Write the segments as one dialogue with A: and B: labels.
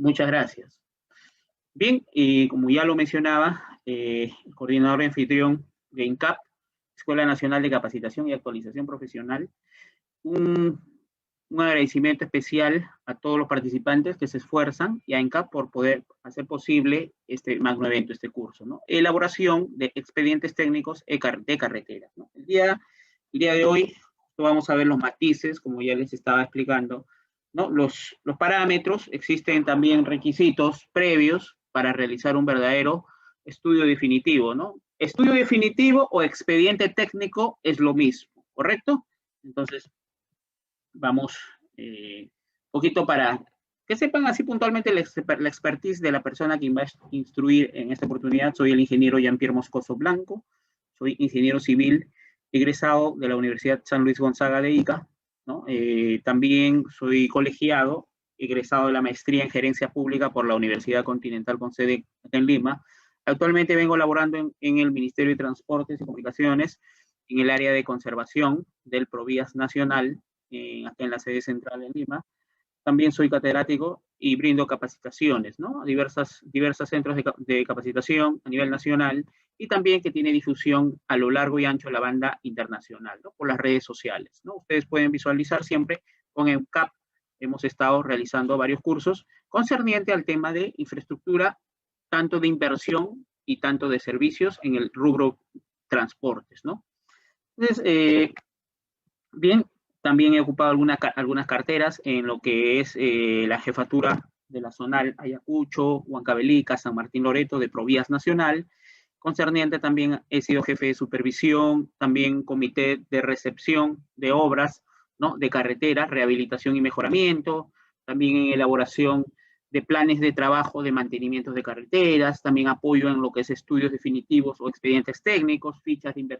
A: Muchas gracias. Bien, y como ya lo mencionaba, el coordinador anfitrión de INCAP, Escuela Nacional de Capacitación y Actualización Profesional, un agradecimiento especial a todos los participantes que se esfuerzan y a INCAP por poder hacer posible este magno evento, este curso, ¿no? Elaboración de expedientes técnicos de carreteras, ¿no? El día de hoy vamos a ver los matices, como ya les estaba explicando, ¿no? Los parámetros, existen también requisitos previos para realizar un verdadero estudio definitivo, ¿no? Estudio definitivo o expediente técnico es lo mismo, ¿correcto? Entonces, vamos un poquito para que sepan así puntualmente la expertise de la persona que va a instruir en esta oportunidad. Soy el ingeniero Jean-Pierre Moscoso Blanco, soy ingeniero civil egresado de la Universidad San Luis Gonzaga de Ica, ¿no? También soy colegiado, egresado de la maestría en gerencia pública por la Universidad Continental con sede en Lima. Actualmente vengo laborando en el Ministerio de Transportes y Comunicaciones en el área de conservación del Provías Nacional, acá en la sede central en Lima. También soy catedrático y brindo capacitaciones, ¿no? A diversos centros de capacitación a nivel nacional y también que tiene difusión a lo largo y ancho de la banda internacional, ¿no? Por las redes sociales, ¿no? Ustedes pueden visualizar siempre con EUCAP. Hemos estado realizando varios cursos concerniente al tema de infraestructura, tanto de inversión y tanto de servicios en el rubro transportes, ¿no? Entonces, bien, también he ocupado algunas carteras en lo que es la jefatura de la zonal Ayacucho, Huancavelica, San Martín Loreto de Provías Nacional. Concerniente también he sido jefe de supervisión, también comité de recepción de obras, ¿no? De carreteras, rehabilitación y mejoramiento, también en elaboración de planes de trabajo de mantenimiento de carreteras, también apoyo en lo que es estudios definitivos o expedientes técnicos, fichas de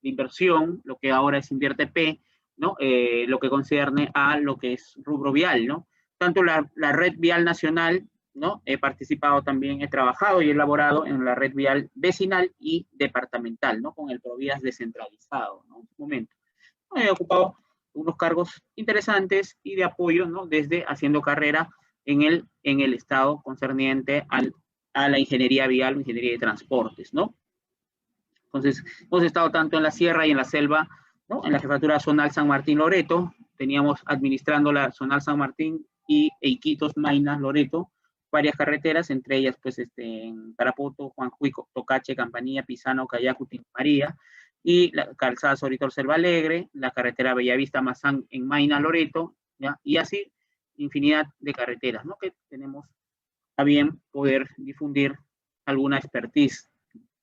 A: inversión, lo que ahora es InvierteP, ¿no? Lo que concierne a lo que es rubro vial, ¿no? Tanto la red vial nacional, ¿no? He participado también, he trabajado y elaborado en la red vial vecinal y departamental, ¿no? Con el Provías descentralizado, ¿no? En su momento. He ocupado unos cargos interesantes y de apoyo, ¿no? Desde haciendo carrera en el Estado concerniente a la ingeniería vial o ingeniería de transportes, ¿no? Entonces, hemos estado tanto en la sierra y en la selva, ¿no? En la jefatura zonal San Martín Loreto, teníamos administrando la zonal San Martín y Iquitos, Maynas, Loreto, varias carreteras, entre ellas, pues, en Tarapoto, Juanjuico, Tocache, Campanilla, Pisano, Cayacu, María, y la calzada Soritor Selva Alegre, la carretera Bellavista, Mazán, en Maynas, Loreto, ¿ya? Y así, infinidad de carreteras, ¿no? Que tenemos a bien poder difundir alguna expertise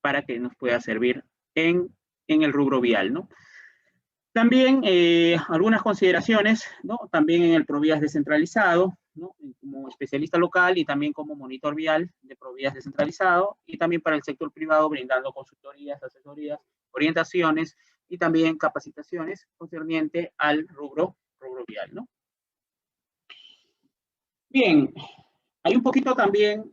A: para que nos pueda servir en el rubro vial, ¿no? También algunas consideraciones, ¿no? También en el Provías descentralizado, ¿no? Como especialista local y también como monitor vial de Provías descentralizado, y también para el sector privado brindando consultorías, asesorías, orientaciones y también capacitaciones concerniente al rubro vial, ¿no? Bien, hay un poquito también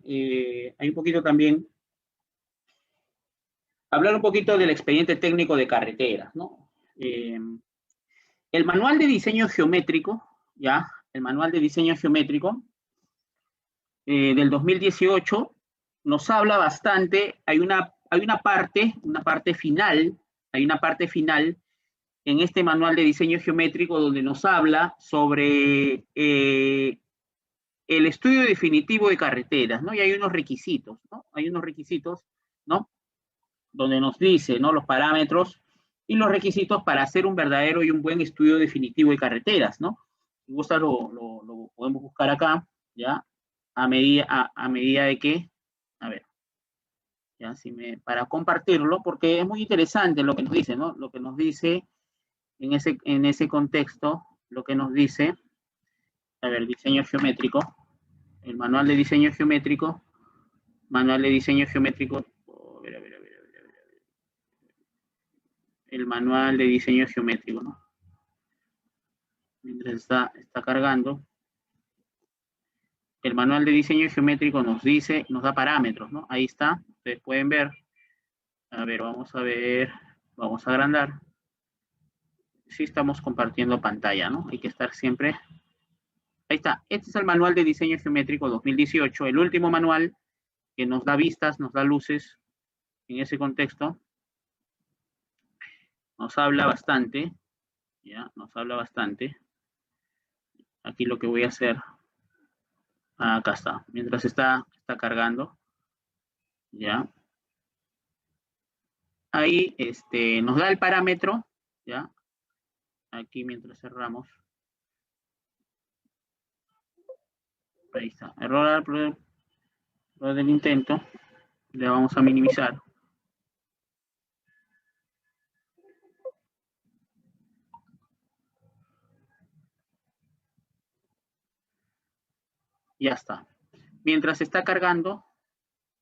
A: hablar un poquito del expediente técnico de carreteras, ¿no? El manual de diseño geométrico, ¿ya? El manual de diseño geométrico del 2018 nos habla bastante, hay una parte final en este manual de diseño geométrico donde nos habla sobre el estudio definitivo de carreteras, ¿no? Y hay unos requisitos, ¿no? ¿no? Donde nos dice, ¿no? Los parámetros y los requisitos para hacer un verdadero y un buen estudio definitivo de carreteras, ¿no? Si gusta lo podemos buscar acá, ¿ya? A medida de que, a ver, ya, para compartirlo, porque es muy interesante lo que nos dice, ¿no? Lo que nos dice en ese contexto, lo que nos dice, a ver, diseño geométrico, el manual de diseño geométrico, a ver, el manual de diseño geométrico, ¿no? Mientras está cargando, el manual de diseño geométrico nos dice, nos da parámetros, ¿no? Ahí está, ustedes pueden ver. A ver, vamos a agrandar. Sí estamos compartiendo pantalla, ¿no? Hay que estar siempre Ahí está. Este es el manual de diseño geométrico 2018, el último manual que nos da vistas, nos da luces en ese contexto. Nos habla bastante, ¿ya? Nos habla bastante. Aquí lo que voy a hacer, acá está, mientras está cargando, ¿ya? Ahí nos da el parámetro, ¿ya? Aquí mientras cerramos. Ahí está, error del intento. Le vamos a minimizar. Ya está. Mientras está cargando,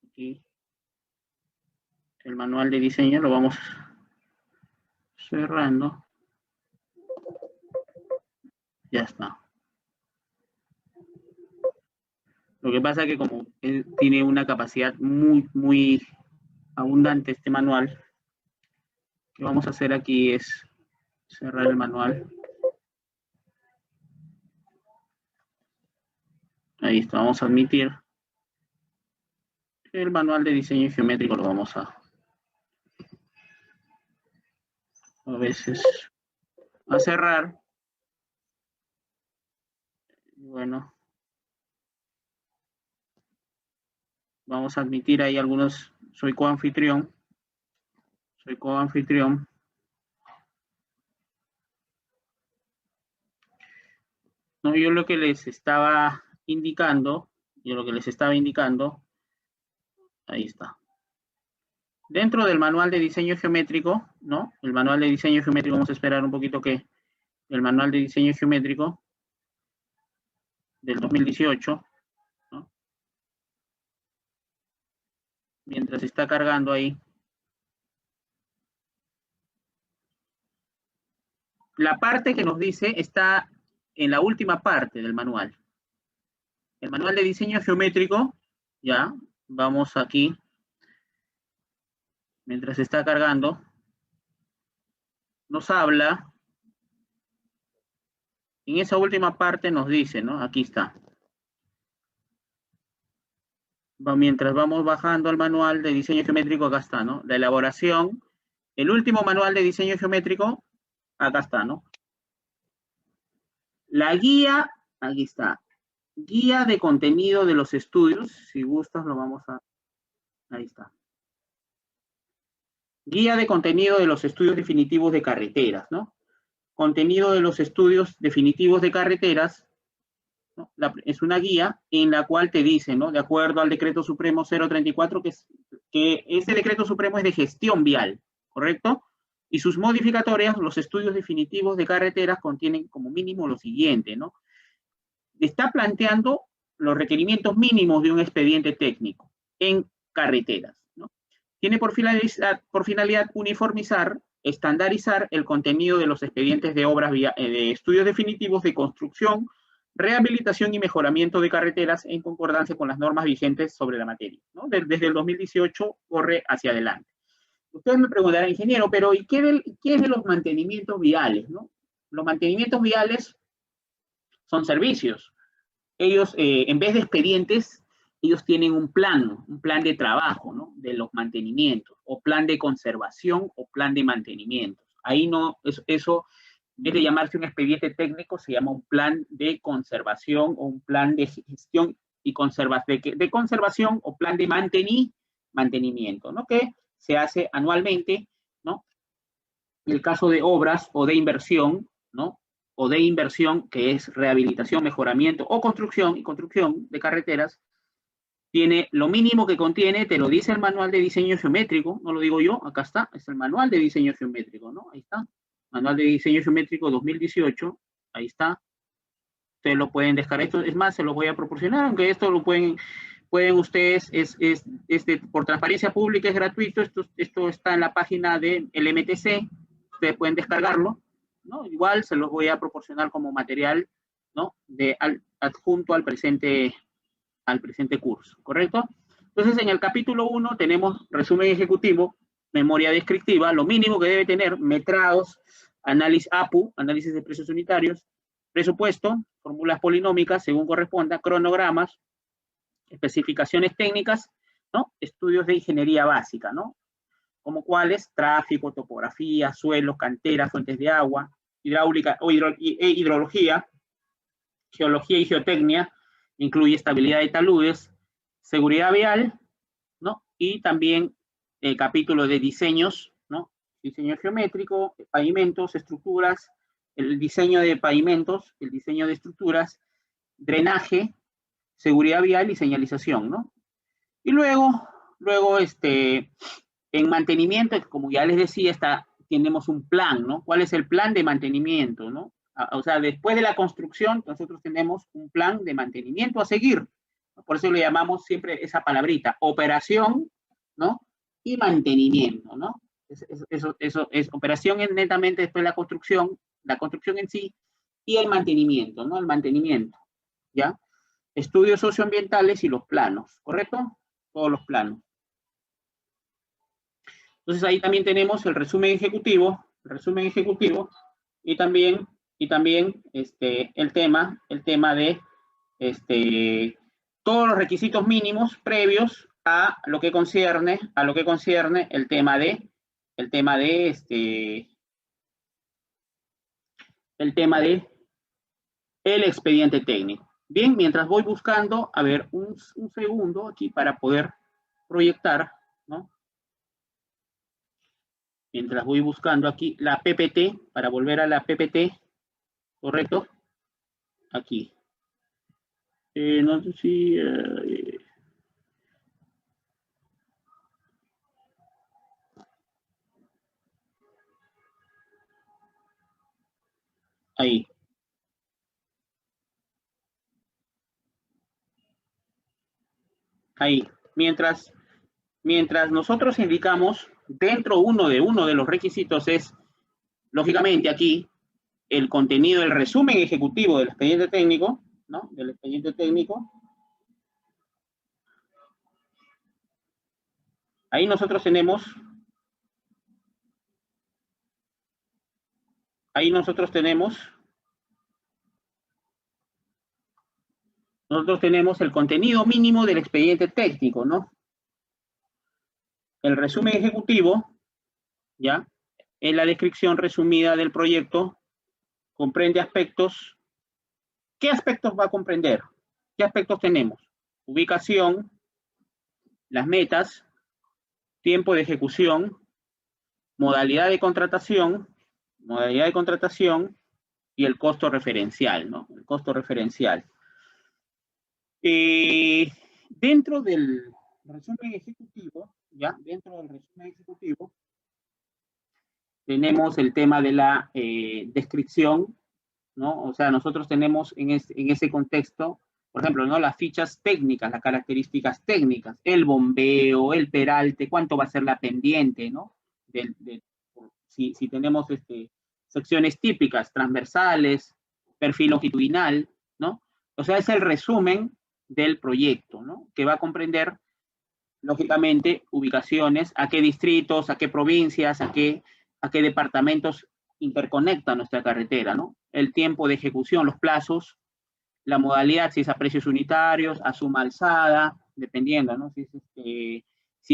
A: aquí el manual de diseño lo vamos cerrando. Ya está. Lo que pasa es que como tiene una capacidad muy abundante este manual, lo que vamos a hacer aquí es cerrar el manual. Ahí está, vamos a admitir. El manual de diseño geométrico lo vamos a veces a cerrar. Bueno, vamos a admitir ahí algunos. Soy coanfitrión. No, yo lo que les estaba indicando, ahí está. Dentro del manual de diseño geométrico, ¿no? El manual de diseño geométrico, vamos a esperar un poquito que el manual de diseño geométrico del 2018, ¿no? Mientras está cargando ahí. La parte que nos dice está en la última parte del manual. El manual de diseño geométrico, ya, vamos aquí, mientras está cargando, nos habla, en esa última parte nos dice, ¿no? Aquí está. Mientras vamos bajando al manual de diseño geométrico, acá está, ¿no? La elaboración, el último manual de diseño geométrico, acá está, ¿no? La guía, aquí está. Guía de contenido de los estudios, si gustas lo vamos a... Ahí está. Guía de contenido de los estudios definitivos de carreteras, ¿no? Contenido de los estudios definitivos de carreteras, ¿no? Es una guía en la cual te dice, ¿no? De acuerdo al decreto supremo 034, que ese decreto supremo es de gestión vial, ¿correcto? Y sus modificatorias, los estudios definitivos de carreteras contienen como mínimo lo siguiente, ¿no? Está planteando los requerimientos mínimos de un expediente técnico en carreteras, ¿no? Tiene por finalidad uniformizar, estandarizar el contenido de los expedientes de obras de estudios definitivos de construcción, rehabilitación y mejoramiento de carreteras en concordancia con las normas vigentes sobre la materia, ¿no? Desde el 2018 corre hacia adelante. Ustedes me preguntarán, ingeniero, pero ¿y qué es de los mantenimientos viales, no? Los mantenimientos viales son servicios. Ellos, en vez de expedientes, ellos tienen un plan de trabajo, ¿no? De los mantenimientos, o plan de conservación, o plan de mantenimiento. Ahí no, eso en vez de llamarse un expediente técnico, se llama un plan de conservación, o un plan de gestión y de conservación, o plan de mantenimiento, ¿no? Que se hace anualmente, ¿no? En el caso de obras o de inversión, ¿no? O de inversión, que es rehabilitación, mejoramiento o construcción de carreteras, tiene lo mínimo que contiene, te lo dice el manual de diseño geométrico, no lo digo yo, acá está, es el manual de diseño geométrico, ¿no? Ahí está, manual de diseño geométrico 2018, ahí está, ustedes lo pueden descargar, esto es más, se lo voy a proporcionar, aunque esto lo pueden ustedes, por transparencia pública es gratuito, esto está en la página del MTC, ustedes pueden descargarlo, ¿no? Igual se los voy a proporcionar como material, ¿no? Adjunto al presente curso, ¿correcto? Entonces, en el capítulo 1 tenemos resumen ejecutivo, memoria descriptiva, lo mínimo que debe tener, metrados, análisis APU, análisis de precios unitarios, presupuesto, fórmulas polinómicas según corresponda, cronogramas, especificaciones técnicas, ¿no? Estudios de ingeniería básica, ¿no? Como cuáles, tráfico, topografía, suelos, canteras, fuentes de agua, hidráulica o hidrología, geología y geotecnia, incluye estabilidad de taludes, seguridad vial, ¿no? Y también el capítulo de diseños, ¿no? Diseño geométrico, pavimentos, estructuras, el diseño de pavimentos, el diseño de estructuras, drenaje, seguridad vial y señalización, ¿no? Y luego en mantenimiento, como ya les decía, tenemos un plan, ¿no? ¿Cuál es el plan de mantenimiento, no? O sea, después de la construcción, nosotros tenemos un plan de mantenimiento a seguir. Por eso le llamamos siempre esa palabrita, operación, ¿no? Y mantenimiento, ¿no? Eso es operación netamente después de la construcción en sí, y el mantenimiento, ¿no? El mantenimiento, ¿ya? Estudios socioambientales y los planos, ¿correcto? Todos los planos. Entonces ahí también tenemos el resumen ejecutivo y también el tema de todos los requisitos mínimos previos a lo que concierne el tema de el expediente técnico. Bien, mientras voy buscando, a ver, un segundo aquí para poder proyectar, ¿no? Mientras voy buscando aquí la PPT, para volver a la PPT, ¿correcto? Aquí. No sé si... ahí. Ahí. Mientras nosotros indicamos, dentro uno de los requisitos es, lógicamente aquí, el contenido, el resumen ejecutivo del expediente técnico, ¿no? Del expediente técnico. Ahí nosotros tenemos el contenido mínimo del expediente técnico, ¿no? El resumen ejecutivo, ¿ya? En la descripción resumida del proyecto, comprende aspectos. ¿Qué aspectos va a comprender? ¿Qué aspectos tenemos? Ubicación, las metas, tiempo de ejecución, modalidad de contratación y el costo referencial, ¿no? El costo referencial. Dentro del resumen ejecutivo, ¿ya? Dentro del resumen ejecutivo, tenemos el tema de la descripción, ¿no? O sea, nosotros tenemos en ese contexto, por ejemplo, ¿no? Las fichas técnicas, las características técnicas, el bombeo, el peralte, cuánto va a ser la pendiente, ¿no? Si tenemos secciones típicas, transversales, perfil longitudinal, ¿no? O sea, es el resumen del proyecto, ¿no? Que va a comprender, lógicamente, ubicaciones, a qué distritos, a qué provincias, a qué departamentos interconecta nuestra carretera, ¿no? El tiempo de ejecución, los plazos, la modalidad, si es a precios unitarios, a suma alzada, dependiendo, ¿no? Si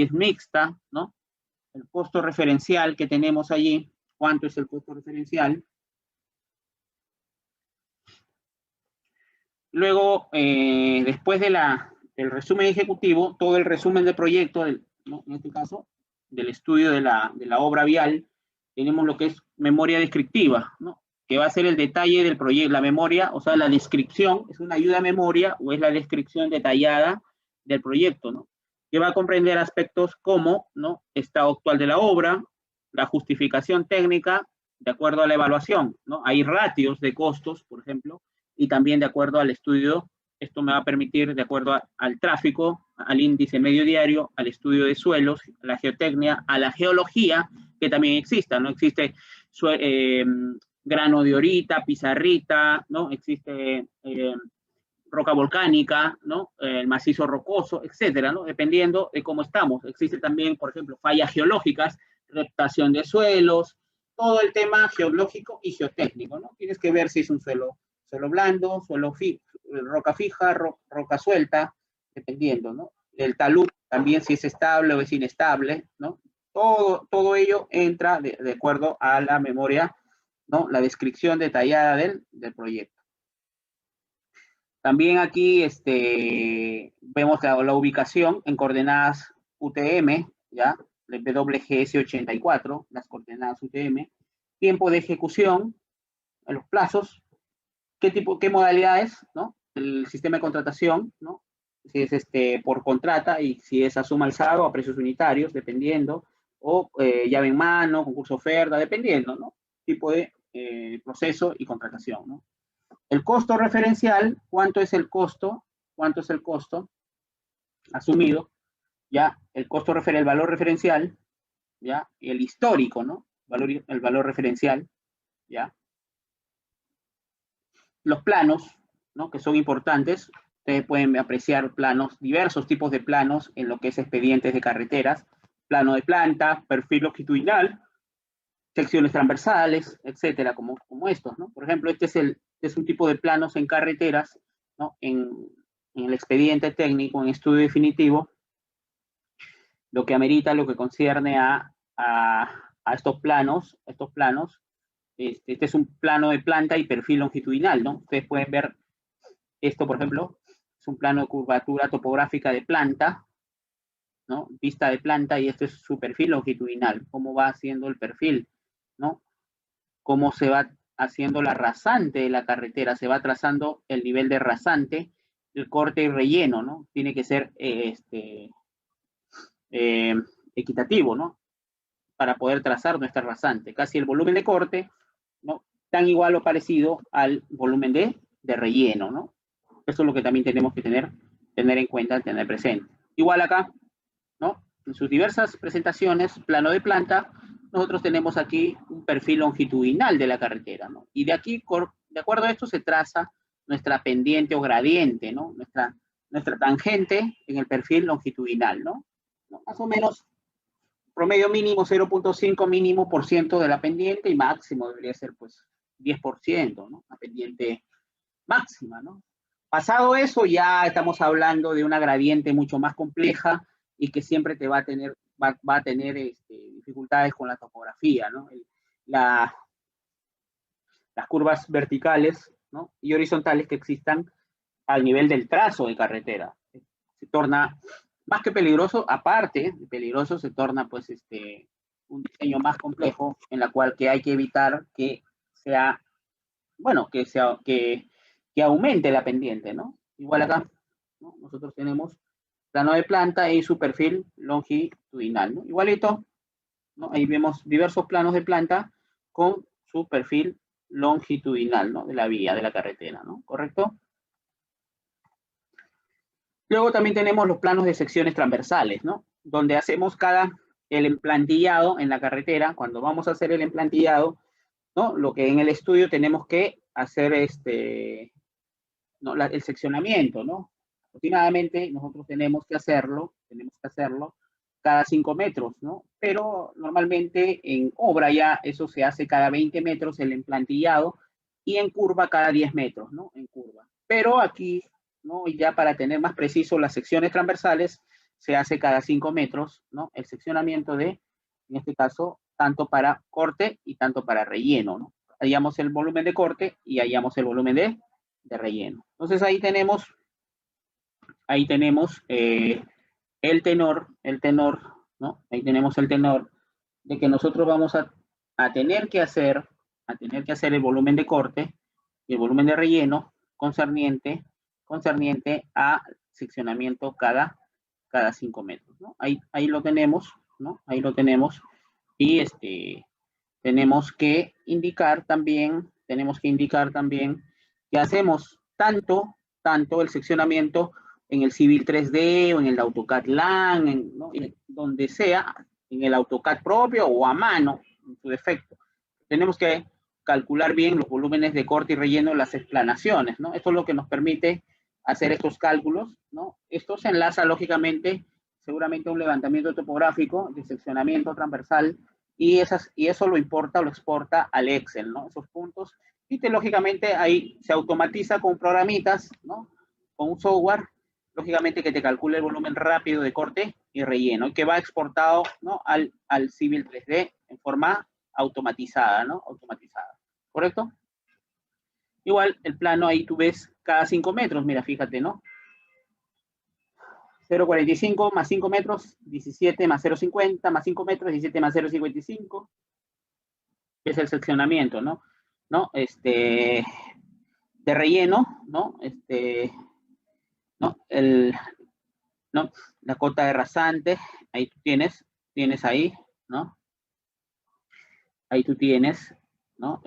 A: es mixta, ¿no? El costo referencial que tenemos allí, ¿cuánto es el costo referencial? Luego, después del resumen ejecutivo, todo el resumen del proyecto, ¿no? En este caso, del estudio de la obra vial, tenemos lo que es memoria descriptiva, ¿no? Que va a ser el detalle del proyecto, la memoria, o sea, la descripción, es una ayuda a memoria o es la descripción detallada del proyecto, ¿no? Que va a comprender aspectos como, ¿no? Estado actual de la obra, la justificación técnica, de acuerdo a la evaluación, ¿no? Hay ratios de costos, por ejemplo, y también de acuerdo al estudio, esto me va a permitir, de acuerdo al tráfico, al índice medio diario, al estudio de suelos, a la geotecnia, a la geología, que también exista, ¿no? Existe grano de orita, pizarrita, ¿no? Existe roca volcánica, ¿no? El macizo rocoso, etcétera, ¿no? Dependiendo de cómo estamos. Existe también, por ejemplo, fallas geológicas, reptación de suelos, todo el tema geológico y geotécnico, ¿no? Tienes que ver si es un suelo suelo blando, roca fija, roca suelta, dependiendo, ¿no? El talud también si es estable o es inestable, ¿no? Todo ello entra de acuerdo a la memoria, ¿no? La descripción detallada del proyecto. También aquí vemos la ubicación en coordenadas UTM, ¿ya? El WGS84, las coordenadas UTM. Tiempo de ejecución, los plazos, qué modalidades, ¿no? El sistema de contratación, ¿no? Si es por contrata y si es a suma alzado a precios unitarios, dependiendo, o llave en mano, concurso oferta, dependiendo, ¿no? Tipo de proceso y contratación, ¿no? El costo referencial, ¿cuánto es el costo? ¿Cuánto es el costo asumido? ¿Ya? El valor referencial, ¿ya? Y el histórico, ¿no? El valor referencial, ¿ya? Los planos, ¿no? Que son importantes. Ustedes pueden apreciar planos, diversos tipos de planos en lo que es expedientes de carreteras. Plano de planta, perfil longitudinal, secciones transversales, etcétera, como estos, ¿no? Por ejemplo, este es un tipo de planos en carreteras, ¿no? En el expediente técnico, en estudio definitivo, lo que amerita, lo que concierne a estos planos, este es un plano de planta y perfil longitudinal, ¿no? Ustedes pueden ver esto, por ejemplo, es un plano de curvatura topográfica de planta, ¿no? Vista de planta, y este es su perfil longitudinal, cómo va haciendo el perfil, ¿no? Cómo se va haciendo la rasante de la carretera, se va trazando el nivel de rasante, el corte y relleno, ¿no? Tiene que ser equitativo, ¿no? Para poder trazar nuestra rasante. Casi el volumen de corte, ¿no? Tan igual o parecido al volumen de relleno, ¿no? Eso es lo que también tenemos que tener en cuenta, tener presente. Igual acá, ¿no? En sus diversas presentaciones, plano de planta, nosotros tenemos aquí un perfil longitudinal de la carretera, ¿no? Y de aquí, de acuerdo a esto, se traza nuestra pendiente o gradiente, ¿no? Nuestra tangente en el perfil longitudinal, ¿no? Más o menos, promedio mínimo 0.5 mínimo por ciento de la pendiente y máximo debería ser, pues, 10%, ¿no? La pendiente máxima, ¿no? Pasado eso, ya estamos hablando de una gradiente mucho más compleja y que siempre te va a tener, dificultades con la topografía, ¿no? Las curvas verticales, ¿no? Y horizontales que existan al nivel del trazo de carretera. Se torna más que peligroso, aparte de peligroso, se torna pues un diseño más complejo en la cual que hay que evitar que sea, bueno, que aumente la pendiente, ¿no? Igual acá, ¿no? Nosotros tenemos plano de planta y su perfil longitudinal, ¿no? Igualito, ¿no? Ahí vemos diversos planos de planta con su perfil longitudinal, ¿no? De la vía, de la carretera, ¿no? ¿Correcto? Luego también tenemos los planos de secciones transversales, ¿no? Donde hacemos el emplantillado en la carretera. Cuando vamos a hacer el emplantillado, ¿no? Lo que en el estudio tenemos que hacer ¿no? El seccionamiento, ¿no? Aproximadamente nosotros tenemos que hacerlo cada 5 metros, ¿no? Pero normalmente en obra ya eso se hace cada 20 metros el emplantillado y en curva cada 10 metros, ¿no? En curva. Pero aquí, ¿no? Y ya para tener más preciso las secciones transversales, se hace cada 5 metros, ¿no? El seccionamiento en este caso, tanto para corte y tanto para relleno, ¿no? Hallamos el volumen de corte y hallamos el volumen de relleno. Entonces ahí tenemos el tenor, ¿no? Ahí tenemos el tenor de que nosotros vamos a tener que hacer el volumen de corte y el volumen de relleno concerniente a seccionamiento cada 5 metros, ¿no? Ahí lo tenemos, ¿no? Ahí lo tenemos. Y tenemos que indicar también que hacemos tanto el seccionamiento en el Civil 3D o en el AutoCAD LAN, ¿no? Donde sea, en el AutoCAD propio o a mano, en su defecto. Tenemos que calcular bien los volúmenes de corte y relleno, las explanaciones, ¿no? Esto es lo que nos permite hacer estos cálculos, ¿no? Esto se enlaza lógicamente, seguramente a un levantamiento topográfico de seccionamiento transversal y eso lo importa o lo exporta al Excel, ¿no? Esos puntos. Y lógicamente ahí se automatiza con programitas, ¿no? Con un software, lógicamente que te calcule el volumen rápido de corte y relleno, y que va exportado, ¿no? al Civil 3D en forma automatizada, ¿no? Automatizada, ¿correcto? Igual el plano ahí tú ves cada 5 metros, mira, fíjate, ¿no? 0,45 más 5 metros, 17 más 0,50 más 5 metros, 17 más 0,55. Es el seccionamiento, ¿no? ¿No? De relleno, ¿no? ¿No? ¿No? La cota de rasante, ahí tú tienes ahí, ¿no? Ahí tú tienes, ¿no?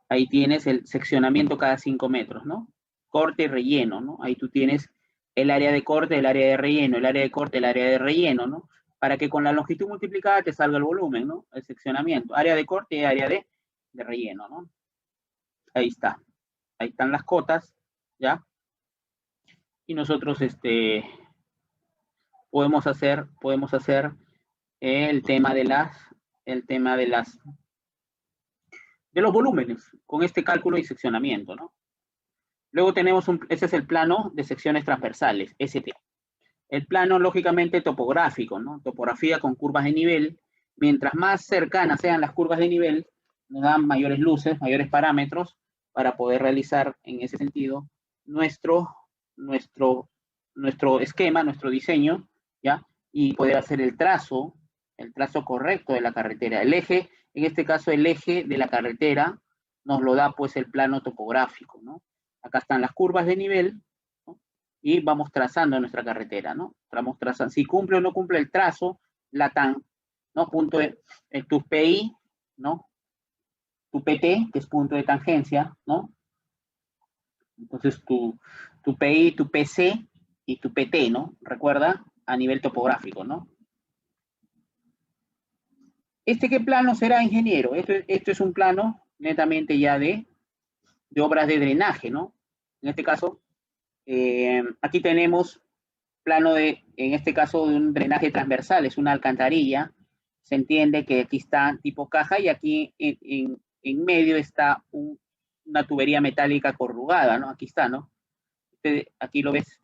A: Ahí tienes el seccionamiento cada 5 metros, ¿no? Corte y relleno, ¿no? Ahí tú tienes el área de corte, el área de relleno, el área de corte, el área de relleno, ¿no? Para que con la longitud multiplicada te salga el volumen, ¿no? El seccionamiento, área de corte y área de relleno, ¿no? Ahí está. Ahí están las cotas, ¿ya? Y nosotros podemos hacer el tema de los volúmenes con este cálculo y seccionamiento, ¿no? Luego tenemos ese es el plano de secciones transversales, ST. El plano, lógicamente, topográfico, ¿no? Topografía con curvas de nivel. Mientras más cercanas sean las curvas de nivel, nos dan mayores luces, mayores parámetros para poder realizar, en ese sentido, nuestro esquema, nuestro diseño, ¿ya? Y poder hacer el trazo correcto de la carretera. El eje, en este caso, el eje de la carretera nos lo da, pues, el plano topográfico, ¿no? Acá están las curvas de nivel, ¿no? Y vamos trazando nuestra carretera, ¿no? Vamos trazando. Si cumple o no cumple el trazo, la TAN, ¿no? Punto de, tu PI, ¿no? Tu PT, que es punto de tangencia, ¿no? Entonces, tu PI, tu PC y tu PT, ¿no? Recuerda, a nivel topográfico, ¿no? ¿Qué plano será, ingeniero? Esto es un plano netamente ya de obras de drenaje, ¿no? En este caso, aquí tenemos plano en este caso, de un drenaje transversal, es una alcantarilla. Se entiende que aquí está tipo caja y aquí en medio está una tubería metálica corrugada, ¿no? Aquí está, ¿no? Aquí lo ves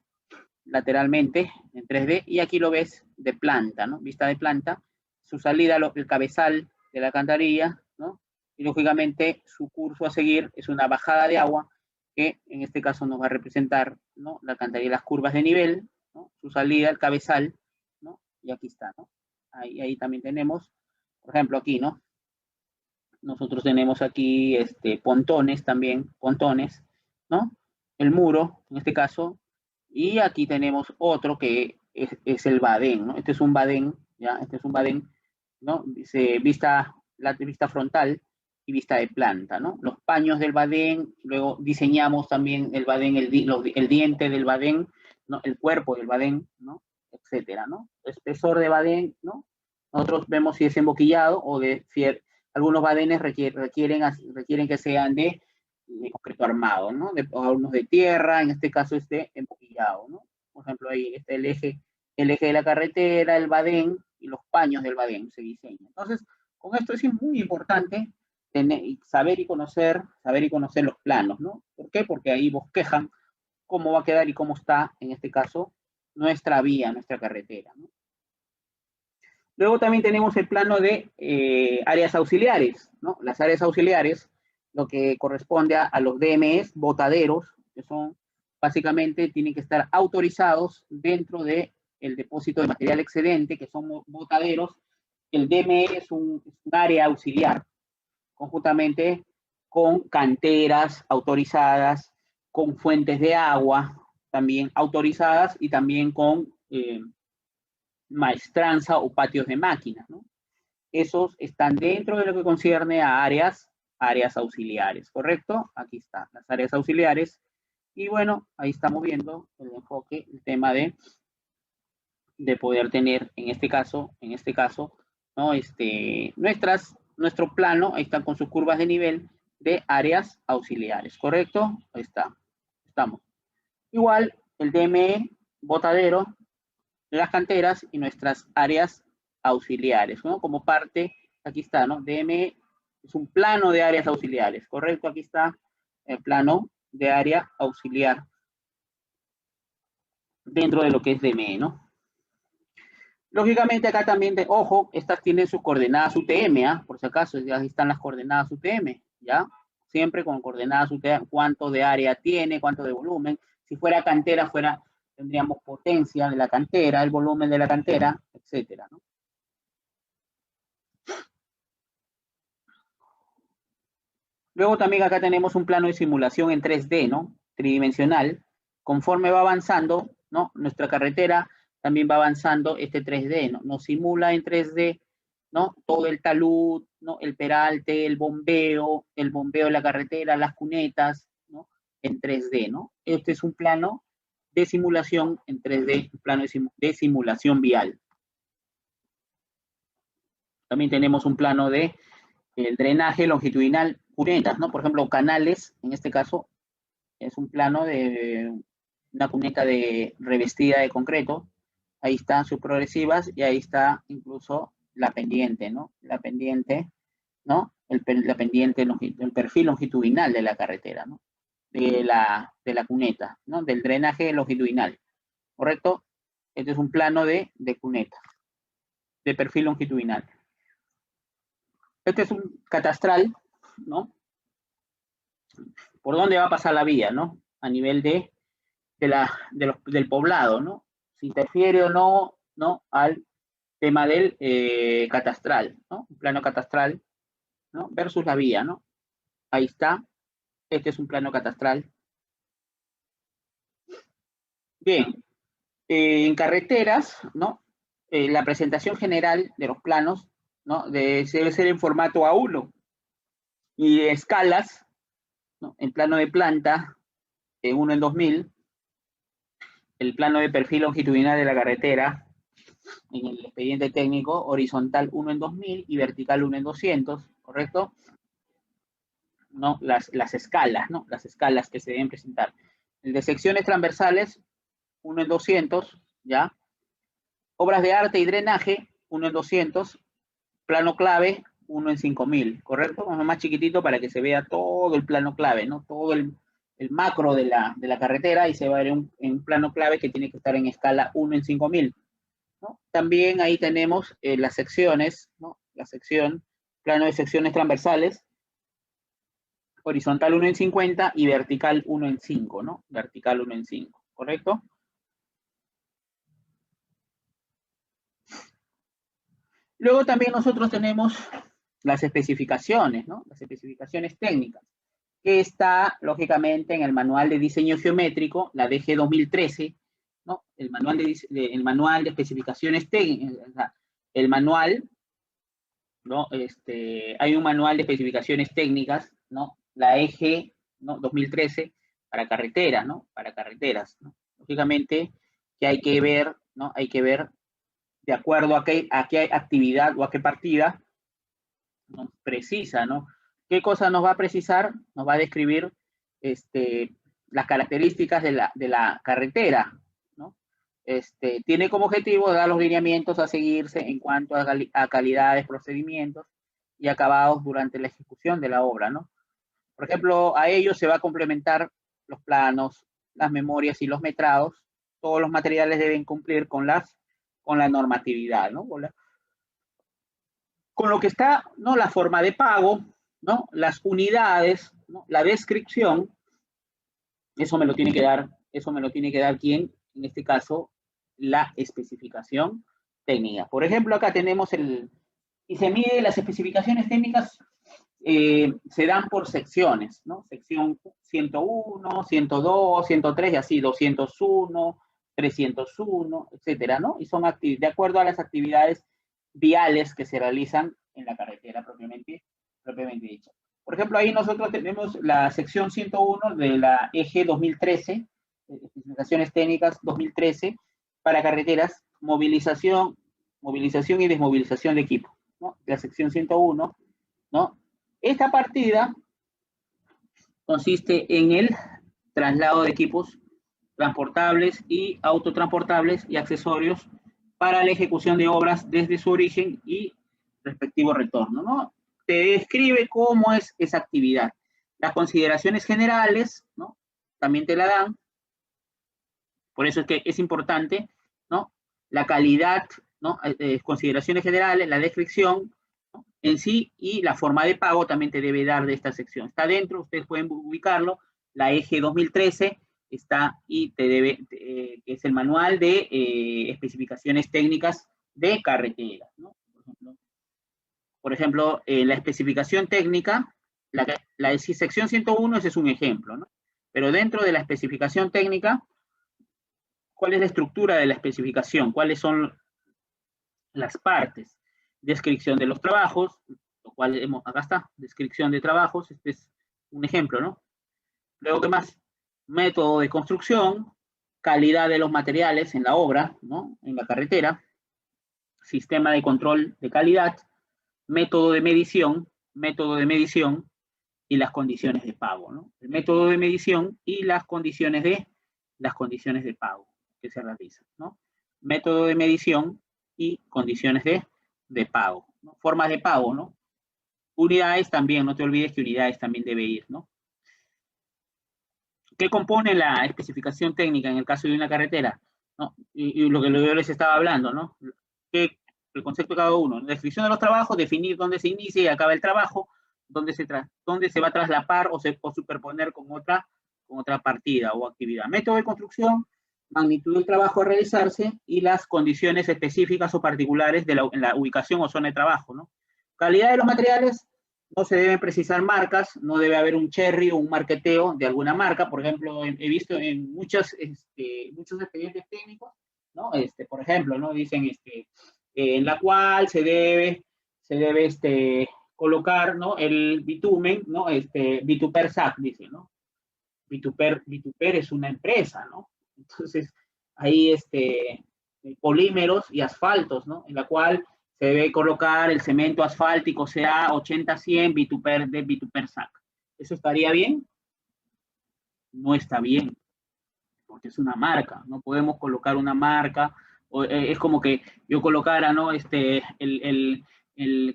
A: lateralmente en 3D y aquí lo ves de planta, ¿no? Vista de planta, su salida, el cabezal de la alcantarilla, ¿no? Y lógicamente su curso a seguir es una bajada de agua que en este caso nos va a representar, ¿no? La alcantarilla, las curvas de nivel, ¿no? Su salida, el cabezal, ¿no? Y aquí está, ¿no? Ahí también tenemos, por ejemplo, aquí, ¿no? Nosotros tenemos aquí pontones también, pontones, ¿no? El muro, en este caso, y aquí tenemos otro que es el badén, ¿no? Este es un badén, ¿ya? Este es un badén, ¿no? Dice vista frontal y vista de planta, ¿no? Los paños del badén, luego diseñamos también el badén, el diente del badén, ¿no? El cuerpo del badén, ¿no? Etcétera, ¿no? Espesor de badén, ¿no? Nosotros vemos si es emboquillado o de algunos badenes requieren que sean de concreto armado, ¿no? Algunos de tierra, en este caso emboquillado, ¿no? Por ejemplo, ahí está el eje de la carretera, el badén y los paños del badén se diseñan. Entonces, con esto es muy importante saber y conocer los planos, ¿no? ¿Por qué? Porque ahí bosquejan cómo va a quedar y cómo está, en este caso, nuestra vía, nuestra carretera, ¿no? Luego también tenemos el plano de áreas auxiliares, ¿no? Las áreas auxiliares, lo que corresponde a los DMEs, botaderos, que son básicamente tienen que estar autorizados dentro del depósito de material excedente, que son botaderos. El DME es un área auxiliar, conjuntamente con canteras autorizadas, con fuentes de agua también autorizadas y también con maestranza o patios de máquinas, ¿no? Esos están dentro de lo que concierne a áreas auxiliares, ¿correcto? Aquí están las áreas auxiliares. Y bueno, ahí estamos viendo el enfoque, el tema de poder tener, en este caso, ¿no? Nuestro plano, ahí están con sus curvas de nivel de áreas auxiliares, ¿correcto? Ahí está, estamos. Igual, el DME, botadero, las canteras y nuestras áreas auxiliares, ¿no? Como parte, aquí está, ¿no? DME es un plano de áreas auxiliares, ¿correcto? Aquí está el plano de área auxiliar dentro de lo que es DME, ¿no? Lógicamente acá también, ojo, estas tienen sus coordenadas UTM, ¿ah? Por si acaso, ya están las coordenadas UTM, ¿ya? Siempre con coordenadas UTM, cuánto de área tiene, cuánto de volumen. Si fuera cantera, tendríamos potencia de la cantera, el volumen de la cantera, etcétera, ¿no? Luego también acá tenemos un plano de simulación en 3D, ¿no? Tridimensional. Conforme va avanzando, ¿no? Nuestra carretera también va avanzando este 3D, ¿no? Nos simula en 3D, ¿no? Todo el talud, ¿no? El peralte, el bombeo de la carretera, las cunetas, ¿no? En 3D, ¿no? Este es un plano de simulación en 3D, un plano de simulación vial. También tenemos un plano de el drenaje longitudinal, cunetas, ¿no? Por ejemplo, canales, en este caso, es un plano de una cuneta revestida de concreto. Ahí están sus progresivas y ahí está incluso la pendiente, ¿no? La pendiente, ¿no? El perfil longitudinal de la carretera, ¿no? De la cuneta, ¿no? Del drenaje longitudinal, ¿correcto? Este es un plano de cuneta, de perfil longitudinal. Este es un catastral, ¿no? Por dónde va a pasar la vía, ¿no? A nivel del poblado, ¿no? Si interfiere o no, ¿no? Al tema del catastral, ¿no? Un plano catastral, ¿no? Versus la vía, ¿no? Ahí está. Este es un plano catastral. Bien. En carreteras, ¿no? La presentación general de los planos, ¿no? Debe ser en formato A1 y de escalas, ¿no? En plano de planta, 1 en 2000, el plano de perfil longitudinal de la carretera, en el expediente técnico, horizontal 1 en 2000 y vertical 1 en 200, ¿correcto? ¿No? Las escalas, ¿no? Las escalas que se deben presentar. El de secciones transversales, 1 en 200, ¿ya? Obras de arte y drenaje, 1 en 200. Plano clave, 1 en 5000, ¿correcto? Más chiquitito para que se vea todo el plano clave, ¿no? Todo el macro de la carretera y se va a ver en un plano clave que tiene que estar en escala 1 en 5000, ¿no? También ahí tenemos las secciones, ¿no? La sección, plano de secciones transversales, horizontal 1 en 50 y vertical 1 en 5, ¿no? Vertical 1 en 5, ¿correcto? Luego también nosotros tenemos las especificaciones, ¿no? Las especificaciones técnicas, que está, lógicamente, en el Manual de Diseño Geométrico, la DG 2013, ¿no? El manual de especificaciones técnicas, o sea, el manual, ¿no? Hay un manual de especificaciones técnicas, ¿no? La EG, ¿no? 2013, para carreteras, ¿no? Para carreteras, ¿no? Lógicamente, que hay que ver, ¿no? Hay que ver de acuerdo a qué actividad o a qué partida nos precisa, ¿no? ¿Qué cosa nos va a precisar? Nos va a describir las características de la carretera, ¿no? Tiene como objetivo dar los lineamientos a seguirse en cuanto a calidades, procedimientos y acabados durante la ejecución de la obra, ¿no? Por ejemplo, a ello se va a complementar los planos, las memorias y los metrados. Todos los materiales deben cumplir con la normatividad, ¿no? Con lo que está, ¿no? La forma de pago, ¿no? Las unidades, ¿no? La descripción, eso me lo tiene que dar quién, en este caso, la especificación técnica. Por ejemplo, acá tenemos y se mide las especificaciones técnicas, se dan por secciones, ¿no? Sección 101, 102, 103 y así, 201, 301, etcétera, ¿no? Y son de acuerdo a las actividades viales que se realizan en la carretera propiamente dicha. Por ejemplo, ahí nosotros tenemos la sección 101 de la EG 2013, especificaciones técnicas 2013, para carreteras, movilización y desmovilización de equipo, ¿no? La sección 101, ¿no? Esta partida consiste en el traslado de equipos transportables y autotransportables y accesorios para la ejecución de obras desde su origen y respectivo retorno, ¿no? Te describe cómo es esa actividad. Las consideraciones generales, ¿no? También te la dan. Por eso es que es importante, ¿no? La calidad, ¿no? Consideraciones generales, la descripción, ¿no? En sí, y la forma de pago también te debe dar de esta sección. Está dentro, ustedes pueden ubicarlo, la EG 2013 está y te debe, es el manual de especificaciones técnicas de carreteras, ¿no? Por ejemplo, la especificación técnica, la sección 101, ese es un ejemplo, ¿no? Pero dentro de la especificación técnica, ¿cuál es la estructura de la especificación? ¿Cuáles son las partes? Descripción de los trabajos, lo cual acá está, descripción de trabajos, este es un ejemplo, ¿no? Luego, ¿qué más? Método de construcción, calidad de los materiales en la obra, ¿no? En la carretera, sistema de control de calidad, método de medición y las condiciones de pago, ¿no? El método de medición y las condiciones de pago que se realizan, ¿no? Método de medición y condiciones de pago, ¿no? Formas de pago, ¿no? Unidades también, no te olvides que unidades también debe ir, ¿no? ¿Qué compone la especificación técnica en el caso de una carretera? ¿No? Y lo que yo les estaba hablando, ¿no? El concepto de cada uno. Descripción de los trabajos, definir dónde se inicia y acaba el trabajo, dónde se va a traslapar o superponer con otra partida o actividad. Método de construcción, magnitud del trabajo a realizarse y las condiciones específicas o particulares en la ubicación o zona de trabajo, ¿no? Calidad de los materiales, no se deben precisar marcas, no debe haber un cherry o un marketeo de alguna marca. Por ejemplo, he visto en muchos expedientes técnicos, ¿no? Por ejemplo, ¿no? Dicen en la cual se debe colocar, ¿no? El bitumen, ¿no? Vituper SAC, dice, ¿no? Vituper es una empresa, ¿no? Entonces, ahí polímeros y asfaltos, ¿no? En la cual se debe colocar el cemento asfáltico CA 80-100 Vituper SAC. ¿Eso estaría bien? No está bien, porque es una marca. No podemos colocar una marca. Es como que yo colocara, ¿no?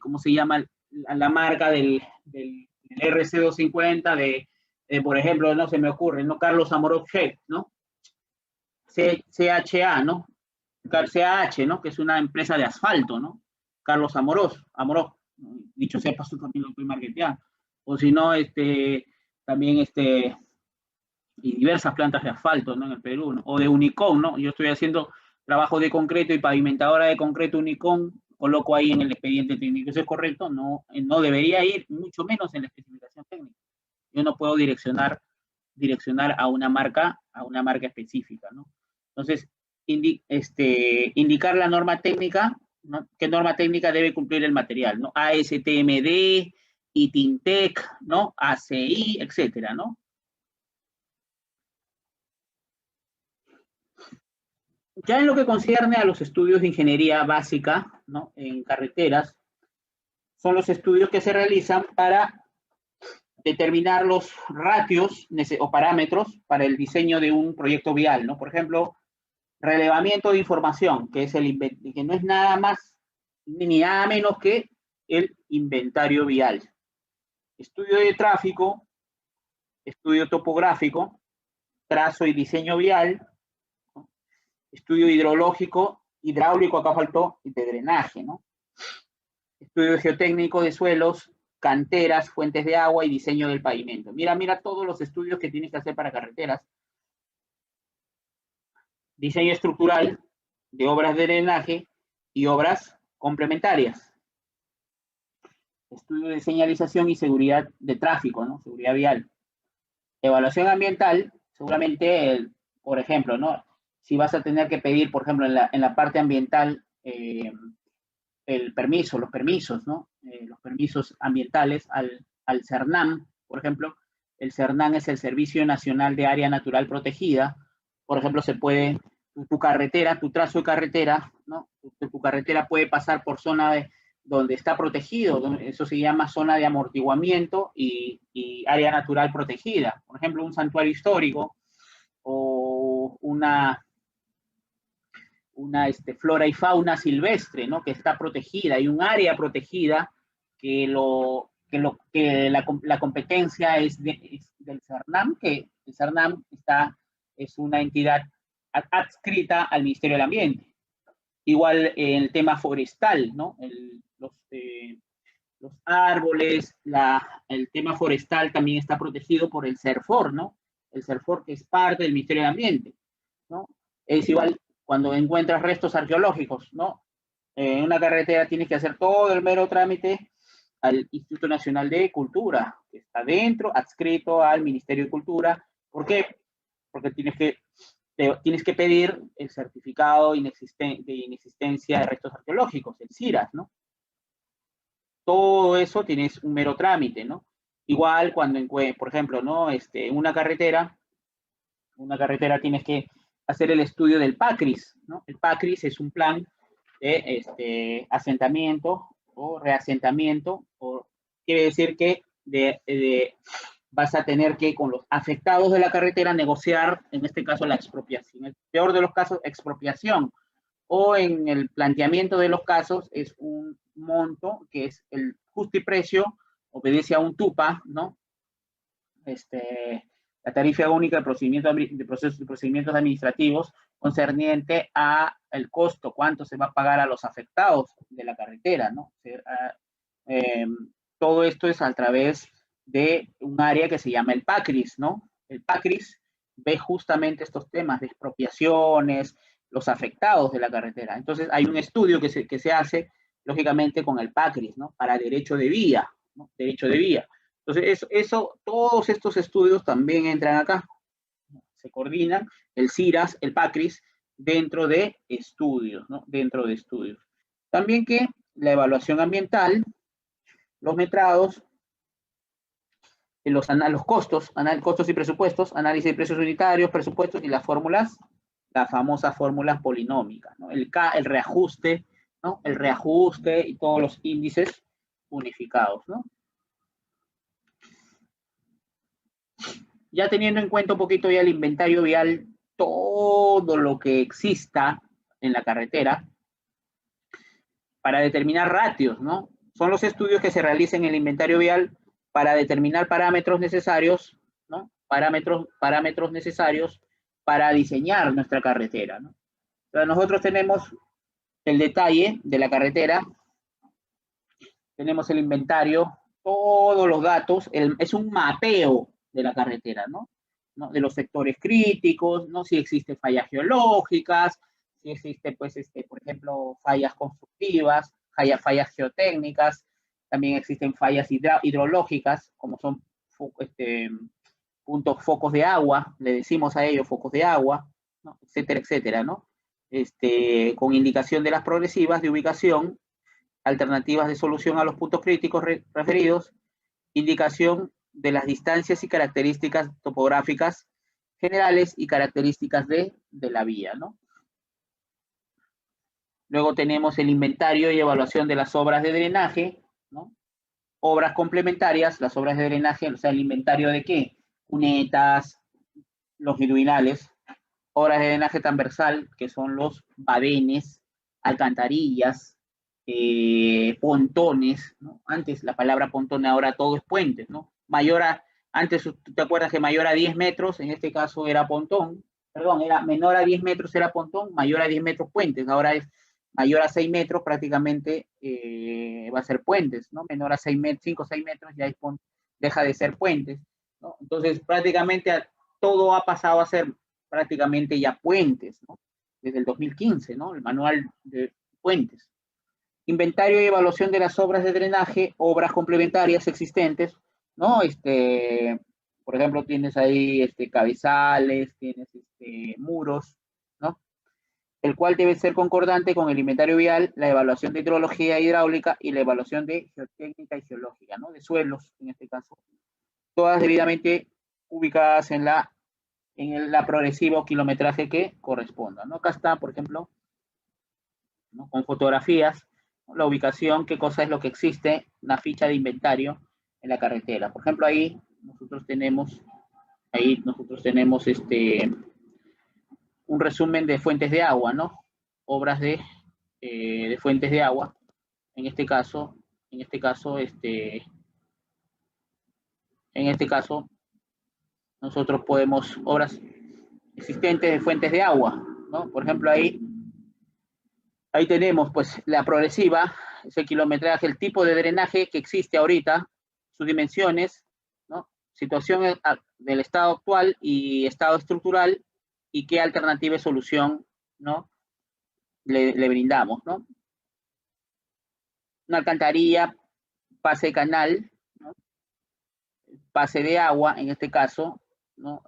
A: ¿Cómo se llama? La marca del RC250 por ejemplo, no se me ocurre, ¿no? Carlos Amorós Chef, ¿no? CHA, ¿no? CH, ¿no? Que es una empresa de asfalto, ¿no? Carlos Amorós, dicho sea paso también lo estoy marketeando. O si no, también y diversas plantas de asfalto, ¿no? En el Perú, ¿no? O de Unicom, ¿no? Yo estoy haciendo trabajo de concreto y pavimentadora de concreto Unicom, coloco ahí en el expediente técnico. ¿Eso es correcto? No, no debería ir, mucho menos en la especificación técnica. Yo no puedo direccionar a una marca específica, ¿no? Entonces, indicar la norma técnica, ¿no? ¿Qué norma técnica debe cumplir el material, ¿no? ASTMD, ITINTEC, ¿no? ACI, etcétera, ¿no? Ya en lo que concierne a los estudios de ingeniería básica, ¿no? En carreteras, son los estudios que se realizan para determinar los ratios o parámetros para el diseño de un proyecto vial, ¿no? Por ejemplo, relevamiento de información, que no es nada más ni nada menos que el inventario vial. Estudio de tráfico, estudio topográfico, trazo y diseño vial, ¿no? Estudio hidrológico, hidráulico, acá faltó, y de drenaje, ¿no? Estudio geotécnico de suelos, canteras, fuentes de agua y diseño del pavimento. Mira todos los estudios que tienes que hacer para carreteras. Diseño estructural de obras de drenaje y obras complementarias. Estudio de señalización y seguridad de tráfico, ¿no? Seguridad vial. Evaluación ambiental, seguramente, por ejemplo, ¿no? Si vas a tener que pedir, por ejemplo, en la parte ambiental, los permisos, ¿no? Los permisos ambientales al CERNAM, por ejemplo. El CERNAM es el Servicio Nacional de Área Natural Protegida. Por ejemplo, se puede, tu carretera, tu trazo de carretera, ¿no? Tu carretera puede pasar por zona donde está protegido, eso se llama zona de amortiguamiento y área natural protegida. Por ejemplo, un santuario histórico o flora y fauna silvestre, ¿no? Que está protegida, hay un área protegida que la competencia es del CERNAM, que el CERNAM es una entidad adscrita al Ministerio del Ambiente. Igual en el tema forestal, ¿no? Los árboles, el tema forestal también está protegido por el CERFOR, ¿no? El CERFOR, que es parte del Ministerio del Ambiente, ¿no? Es igual cuando encuentras restos arqueológicos, ¿no? En una carretera tienes que hacer todo el mero trámite al Instituto Nacional de Cultura, que está dentro, adscrito al Ministerio de Cultura. ¿Por qué? Porque tienes que pedir el certificado de inexistencia de restos arqueológicos, el CIRAS, ¿no? Todo eso tienes un mero trámite, ¿no? Igual cuando, por ejemplo, ¿no? Una carretera tienes que hacer el estudio del PACRIS, ¿no? El PACRIS es un plan de asentamiento o reasentamiento, quiere decir que vas a tener que con los afectados de la carretera negociar, en este caso, la expropiación. En el peor de los casos, expropiación. O en el planteamiento de los casos es un monto que es el justiprecio, obedece a un TUPA, ¿no? La tarifa única de procedimientos administrativos concerniente a el costo, cuánto se va a pagar a los afectados de la carretera, ¿no? Todo esto es a través de un área que se llama el PACRIS, ¿no? El PACRIS ve justamente estos temas de expropiaciones, los afectados de la carretera. Entonces hay un estudio que se hace, lógicamente, con el PACRIS, ¿no? Para derecho de vía, ¿no? Derecho de vía. Entonces, todos estos estudios también entran acá. Se coordinan el CIRAS, el PACRIS, dentro de estudios, ¿no? Dentro de estudios. También que la evaluación ambiental, los metrados, los costos, costos y presupuestos, análisis de precios unitarios, presupuestos y las fórmulas, las famosas fórmulas polinómicas, ¿no? El reajuste, ¿no? El reajuste y todos los índices unificados, ¿no? Ya teniendo en cuenta un poquito ya el inventario vial, todo lo que exista en la carretera, para determinar ratios, ¿no? Son los estudios que se realizan en el inventario vial para determinar parámetros necesarios, ¿no? Parámetros necesarios para diseñar nuestra carretera, ¿no? Entonces nosotros tenemos el detalle de la carretera, tenemos el inventario, todos los datos, es un mapeo de la carretera, ¿no? De los sectores críticos, ¿no? Si existen fallas geológicas, si existe, pues, por ejemplo, fallas constructivas, fallas geotécnicas, también existen fallas hidrológicas, como son focos de agua, le decimos a ellos focos de agua, ¿no? Etcétera, etcétera, ¿no? Con indicación de las progresivas de ubicación, alternativas de solución a los puntos críticos referidos, indicación de las distancias y características topográficas generales y características de la vía, ¿no? Luego tenemos el inventario y evaluación de las obras de drenaje, ¿no? Obras complementarias, las obras de drenaje, o sea, el inventario de ¿qué? Cunetas, longitudinales, obras de drenaje transversal, que son los badenes, alcantarillas, pontones, ¿no? Antes la palabra pontón, ahora todo es puentes, ¿no? Antes tú te acuerdas que mayor a 10 metros, en este caso era pontón, perdón, era menor a 10 metros era pontón, mayor a 10 metros puentes, ahora es mayor a 6 metros prácticamente va a ser puentes, ¿no? Menor a 6 metros, 5 o 6 metros ya deja de ser puentes, ¿no? Entonces prácticamente todo ha pasado a ser prácticamente ya puentes, ¿no? Desde el 2015, ¿no? El manual de puentes. Inventario y evaluación de las obras de drenaje, obras complementarias existentes, ¿no? Por ejemplo, tienes ahí cabezales, tienes muros, ¿no? El cual debe ser concordante con el inventario vial, la evaluación de hidrología e hidráulica y la evaluación de geotécnica y geológica, ¿no? De suelos, en este caso. Todas debidamente ubicadas en la progresiva o kilometraje que corresponda, ¿no? Acá está, por ejemplo, ¿no? Con fotografías, la ubicación, qué cosa es lo que existe, una ficha de inventario en la carretera. Por ejemplo, ahí nosotros tenemos un resumen de fuentes de agua, ¿no? obras de fuentes de agua. En este caso, nosotros podemos, obras existentes de fuentes de agua, ¿no? Por ejemplo, ahí tenemos pues la progresiva, ese kilometraje, el tipo de drenaje que existe ahorita, sus dimensiones, ¿no? Situación del estado actual y estado estructural, y qué alternativa de solución, ¿no? le brindamos, ¿no? Una alcantarilla, pase de canal, ¿no? Pase de agua, en este caso, ¿no?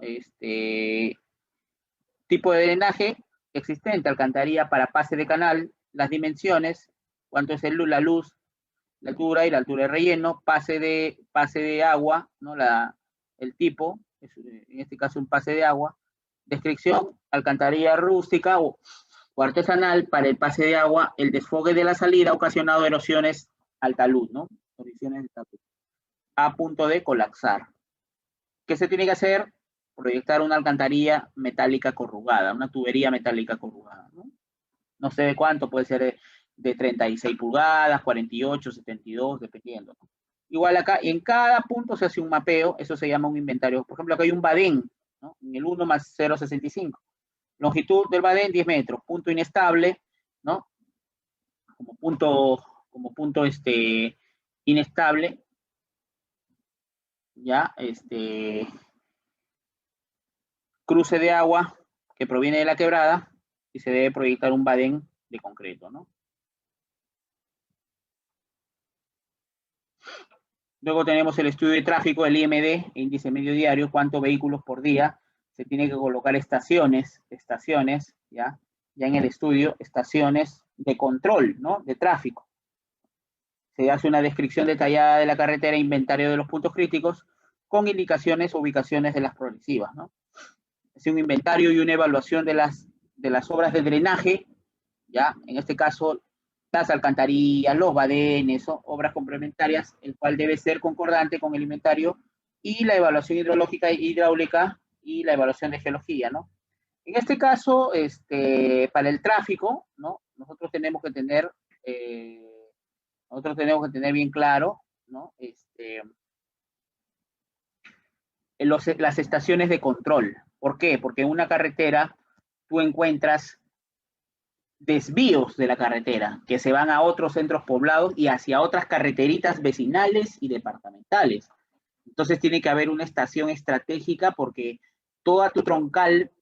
A: Tipo de drenaje existente, alcantarilla para pase de canal, las dimensiones, cuánto es la luz, la altura y la altura de relleno, pase de agua, ¿no? El tipo, en este caso un pase de agua, descripción, alcantarilla rústica o artesanal para el pase de agua, el desfogue de la salida ocasionado erosiones al talud, ¿no? Erosiones de talud, a punto de colapsar. ¿Qué se tiene que hacer? Proyectar una alcantarilla metálica corrugada, una tubería metálica corrugada, ¿no? No sé de cuánto, puede ser de 36 pulgadas, 48, 72, dependiendo, ¿no? Igual acá, en cada punto se hace un mapeo, eso se llama un inventario. Por ejemplo, acá hay un badén, ¿no? En el 1 más 0,65. Longitud del badén, 10 metros. Punto inestable, ¿no? Como punto inestable, ¿ya? Cruce de agua que proviene de la quebrada y se debe proyectar un badén de concreto, ¿no? Luego tenemos el estudio de tráfico, el IMD, índice medio diario, cuántos vehículos por día. Se tiene que colocar estaciones, ¿ya? Ya en el estudio, estaciones de control, ¿no? De tráfico. Se hace una descripción detallada de la carretera, inventario de los puntos críticos, con indicaciones o ubicaciones de las progresivas, ¿no? Es un inventario y una evaluación de las obras de drenaje, ¿ya? En este caso, las alcantarillas, los badenes, obras complementarias, el cual debe ser concordante con el inventario y la evaluación hidrológica e hidráulica y la evaluación de geología, ¿no? En este caso, para el tráfico, ¿no? Nosotros tenemos que tener bien claro, ¿no? Las estaciones de control. ¿Por qué? Porque en una carretera tú encuentras desvíos de la carretera que se van a otros centros poblados y hacia otras carreteritas vecinales y departamentales. Entonces tiene que haber una estación estratégica porque toda tu troncal,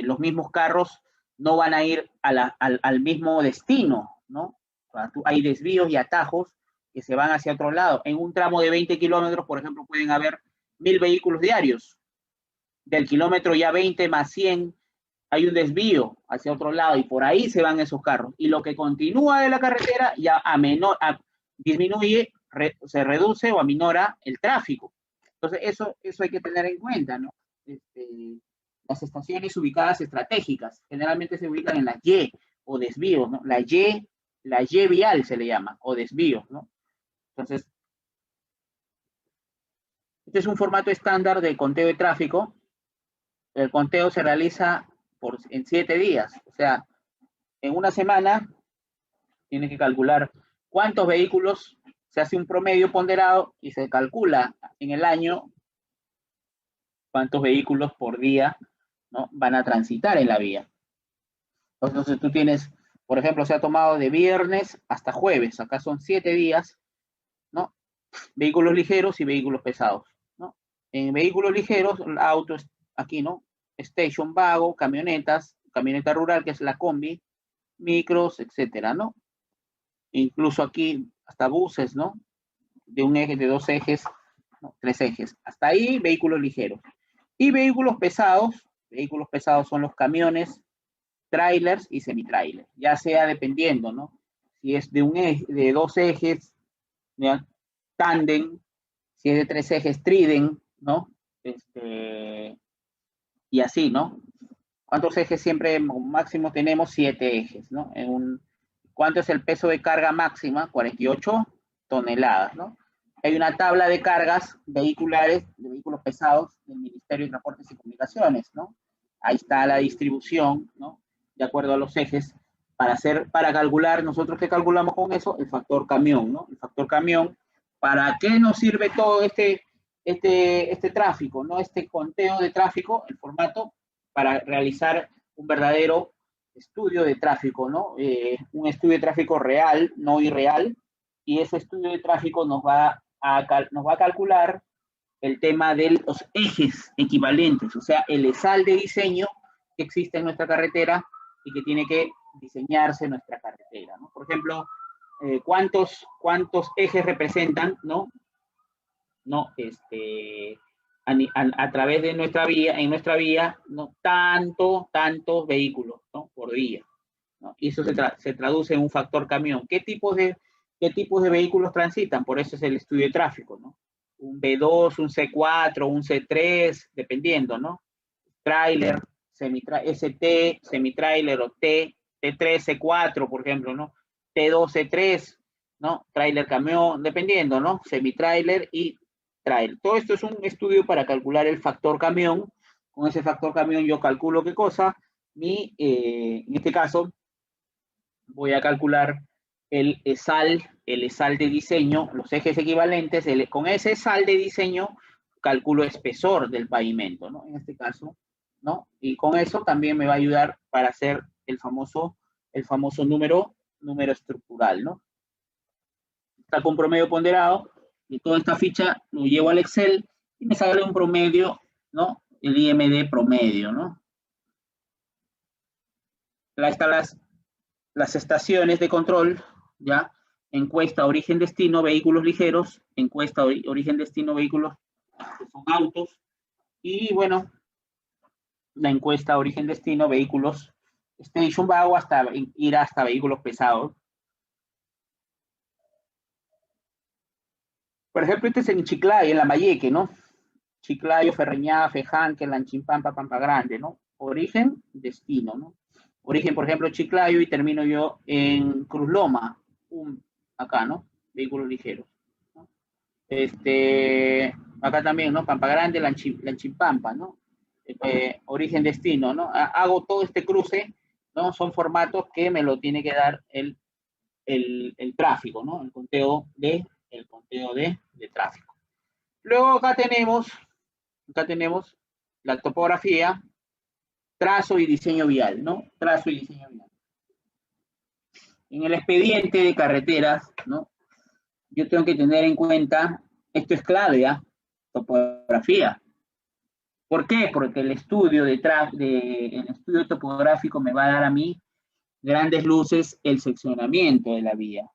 A: los mismos carros no van a ir al mismo destino, ¿no? O sea, hay desvíos y atajos que se van hacia otro lado. En un tramo de 20 kilómetros, por ejemplo, pueden haber 1000 vehículos diarios. Del kilómetro ya 20 más 100 hay un desvío hacia otro lado y por ahí se van esos carros. Y lo que continúa de la carretera ya disminuye, se reduce o aminora el tráfico. Entonces, eso hay que tener en cuenta, ¿no? Las estaciones ubicadas estratégicas generalmente se ubican en las Y o desvíos, ¿no? La Y vial se le llama, o desvíos, ¿no? Entonces, este es un formato estándar de conteo de tráfico. El conteo se realiza en 7 días, o sea, en una semana tienes que calcular cuántos vehículos, se hace un promedio ponderado y se calcula en el año cuántos vehículos por día, ¿no? Van a transitar en la vía. Entonces tú tienes, por ejemplo, se ha tomado de viernes hasta jueves, acá son 7 días, ¿no? Vehículos ligeros y vehículos pesados, ¿no? En vehículos ligeros, autos, aquí, ¿no? Station Wagon, camionetas, camioneta rural, que es la combi, micros, etcétera, ¿no? Incluso aquí hasta buses, ¿no? De un eje, de 2 ejes, ¿no? 3 ejes. Hasta ahí, vehículos ligeros. Y vehículos pesados son los camiones, trailers y semitrailers, ya sea dependiendo, ¿no? Si es de un eje, de 2 ejes, ¿ya? Tándem, si es de 3 ejes, trident, ¿no? Y así, ¿no? ¿Cuántos ejes siempre máximo tenemos? 7 ejes, ¿no? ¿Cuánto es el peso de carga máxima? 48 toneladas, ¿no? Hay una tabla de cargas vehiculares, de vehículos pesados del Ministerio de Transportes y Comunicaciones, ¿no? Ahí está la distribución, ¿no? De acuerdo a los ejes, para calcular, nosotros qué calculamos con eso, el factor camión, ¿no? El factor camión, ¿para qué nos sirve todo este tráfico, ¿no? Este conteo de tráfico, el formato, para realizar un verdadero estudio de tráfico, ¿no? Un estudio de tráfico real, no irreal, y ese estudio de tráfico nos va a calcular el tema de los ejes equivalentes, o sea, el ESAL de diseño que existe en nuestra carretera y que tiene que diseñarse nuestra carretera, ¿no? Por ejemplo, ¿cuántos ejes representan, ¿no? A través de nuestra vía, en nuestra vía, ¿no? Tantos vehículos, ¿no? Por día, ¿no? Y eso se traduce en un factor camión. ¿Qué tipos de vehículos transitan? Por eso es el estudio de tráfico, ¿no? Un B2, un C4, un C3, dependiendo, ¿no? Tráiler, ST, semitrailer o T3, C4, por ejemplo, ¿no? T2, C3, ¿no? Tráiler, camión, dependiendo, ¿no? Semitrailer y trailer. Todo esto es un estudio para calcular el factor camión. Con ese factor camión yo calculo qué cosa. En este caso, voy a calcular el ESAL de diseño, los ejes equivalentes. Con ese ESAL de diseño calculo espesor del pavimento, ¿no? En este caso, ¿no? Y con eso también me va a ayudar para hacer el famoso número estructural, ¿no? Está con promedio ponderado y toda esta ficha lo llevo al Excel y me sale un promedio, ¿no? El IMD promedio, ¿no? Ahí están las estaciones de control, ¿ya? Encuesta origen-destino, vehículos ligeros, encuesta origen-destino, vehículos que son autos, y bueno, la encuesta origen-destino, vehículos station wagon, hasta ir hasta vehículos pesados. Por ejemplo, este es en Chiclayo, en Lambayeque, ¿no? Chiclayo, Ferreñaga, Fejanque, Lanchimpampa, Pampa Grande, ¿no? Origen, destino, ¿no? Origen, por ejemplo, Chiclayo y termino yo en Cruz Loma, acá, ¿no? Vehículos ligeros, ¿no? Acá también, ¿no? Pampa Grande, Lanchimpampa, ¿no? Origen, destino, ¿no? Hago todo este cruce, ¿no? Son formatos que me lo tiene que dar el tráfico, ¿no? El conteo de tráfico. Luego acá tenemos la topografía, trazo y diseño vial, ¿no? Trazo y diseño vial. En el expediente de carreteras, ¿no? Yo tengo que tener en cuenta, esto es clave, ¿ah? Topografía. ¿Por qué? Porque el estudio topográfico me va a dar a mí grandes luces el seccionamiento de la vía.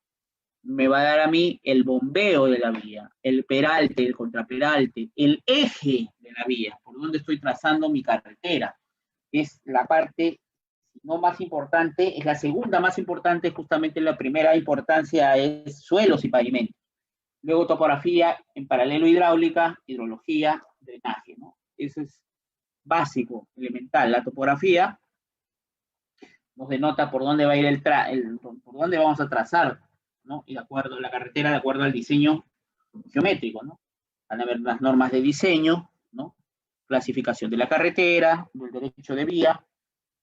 A: Me va a dar a mí el bombeo de la vía, el peralte, el contraperalte, el eje de la vía, por donde estoy trazando mi carretera. Es la parte no más importante, es la segunda más importante, justamente la primera importancia es suelos y pavimentos. Luego topografía, en paralelo hidráulica, hidrología, drenaje, ¿no? Eso es básico, elemental. La topografía nos denota por dónde va a ir por dónde vamos a trazar, ¿no? Y de acuerdo a la carretera, de acuerdo al diseño geométrico, ¿no? Van a ver las normas de diseño, ¿no? Clasificación de la carretera, del derecho de vía,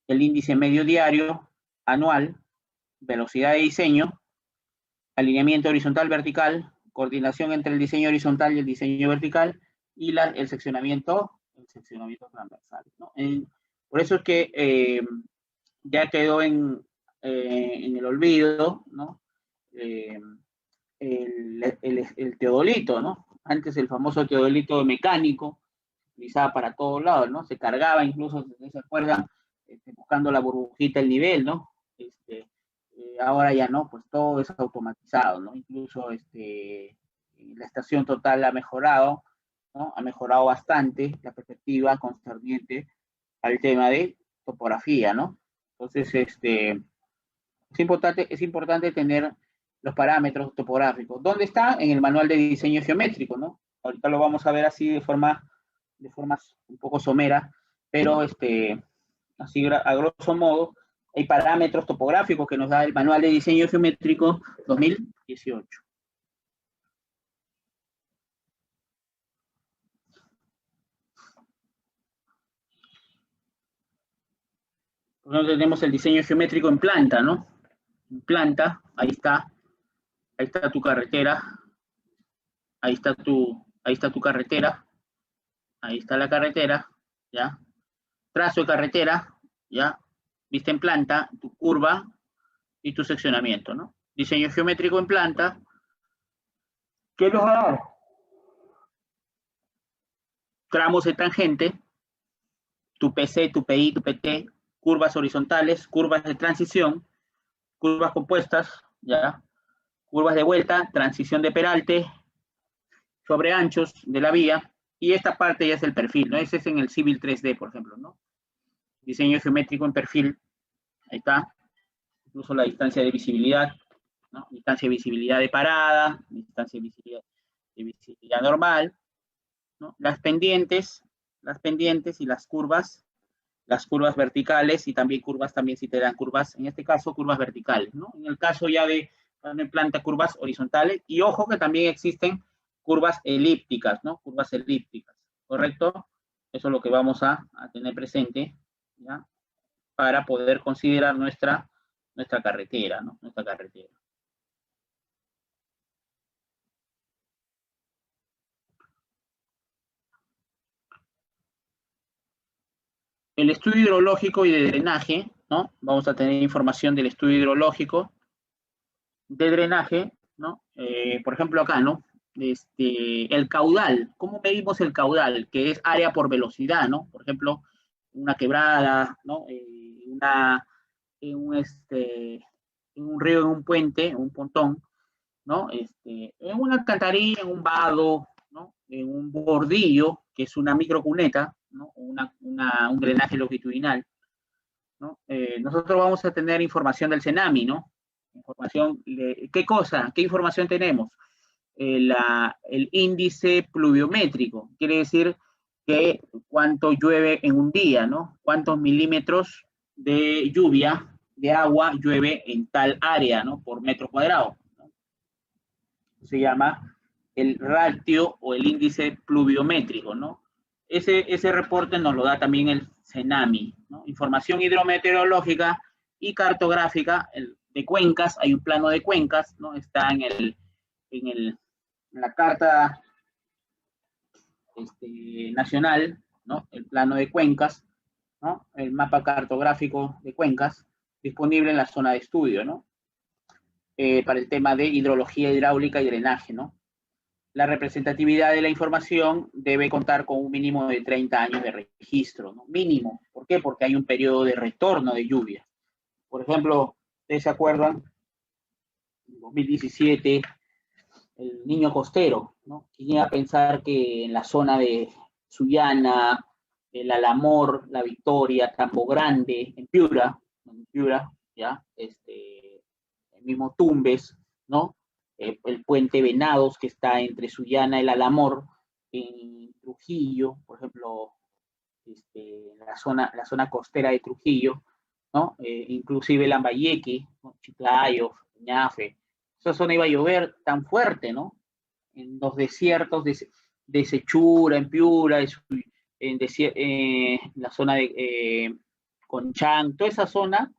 A: el índice medio diario, anual, velocidad de diseño, alineamiento horizontal vertical, coordinación entre el diseño horizontal y el diseño vertical, y el seccionamiento transversal, ¿no? Por eso es que ya quedó en el olvido, ¿no? El teodolito, ¿no? Antes el famoso teodolito mecánico, utilizaba para todos lados, ¿no? Se cargaba incluso, ¿se acuerdan? Buscando la burbujita, el nivel, ¿no? Ahora ya no, pues todo es automatizado, ¿no? Incluso la estación total ha mejorado, ¿no? Ha mejorado bastante la perspectiva concerniente al tema de topografía, ¿no? Entonces, es importante tener los parámetros topográficos. ¿Dónde está? En el manual de diseño geométrico, ¿no? Ahorita lo vamos a ver así de forma un poco somera, pero así a grosso modo, hay parámetros topográficos que nos da el manual de diseño geométrico 2018. Nosotros tenemos el diseño geométrico en planta, ¿no? planta, ahí está tu carretera, ahí está tu carretera, ahí está la carretera, ¿ya? Trazo de carretera, ¿ya? Vista en planta, tu curva y tu seccionamiento, ¿no? Diseño geométrico en planta. ¿Qué nos va a dar? Tramos de tangente, tu PC, tu PI, tu PT, curvas horizontales, curvas de transición, curvas compuestas, ¿ya? Curvas de vuelta, transición de peralte, sobre anchos de la vía, y esta parte ya es el perfil, ¿no? Ese es en el Civil 3D, por ejemplo, ¿no? Diseño geométrico en perfil, ahí está, incluso la distancia de visibilidad, ¿no? Distancia de visibilidad de parada, distancia de visibilidad normal, ¿no? Las pendientes y las curvas verticales, y también curvas, también si te dan curvas, en este caso curvas verticales, ¿no? En el caso ya de cuando en planta curvas horizontales, y ojo que también existen curvas elípticas, ¿no? Curvas elípticas, ¿correcto? Eso es lo que vamos a tener presente, ¿ya? Para poder considerar nuestra carretera, ¿no? Nuestra carretera. El estudio hidrológico y de drenaje, ¿no? Vamos a tener información del estudio hidrológico, de drenaje, ¿no? Por ejemplo acá, ¿no? El caudal, ¿cómo medimos el caudal? Que es área por velocidad, ¿no? Por ejemplo, una quebrada, ¿no? En un río, en un puente, un pontón, ¿no? En una alcantarilla, en un vado, ¿no? En un bordillo, que es una microcuneta, ¿no? Un drenaje longitudinal, ¿no? Nosotros vamos a tener información del CENAMI, ¿no? ¿Qué cosa? ¿Qué información tenemos? El índice pluviométrico, quiere decir que cuánto llueve en un día, ¿no? Cuántos milímetros de lluvia, de agua, llueve en tal área, ¿no? Por metro cuadrado, ¿no? Se llama el ratio o el índice pluviométrico, ¿no? Ese reporte nos lo da también el CENAMI, ¿no? Información hidrometeorológica y cartográfica de cuencas, hay un plano de cuencas, ¿no? Está en la carta nacional, ¿no? El plano de cuencas, ¿no? El mapa cartográfico de cuencas, disponible en la zona de estudio, ¿no? Para el tema de hidrología hidráulica y drenaje, ¿no? La representatividad de la información debe contar con un mínimo de 30 años de registro, ¿no? Mínimo. ¿Por qué? Porque hay un periodo de retorno de lluvia. Por ejemplo, ¿ustedes se acuerdan? En 2017, el Niño Costero, ¿no? ¿Quién iba a pensar que en la zona de Sullana, el Alamor, La Victoria, Campo Grande, en Piura, ¿ya? El mismo Tumbes, ¿no? El puente Venados, que está entre Sullana y el Alamor, en Trujillo, por ejemplo, la zona costera de Trujillo, ¿no? Inclusive Lambayeque, ¿no? Chiclayo, Ñafe, esa zona iba a llover tan fuerte, ¿no? En los desiertos de Sechura, en Piura, en la zona de Conchán, toda esa zona,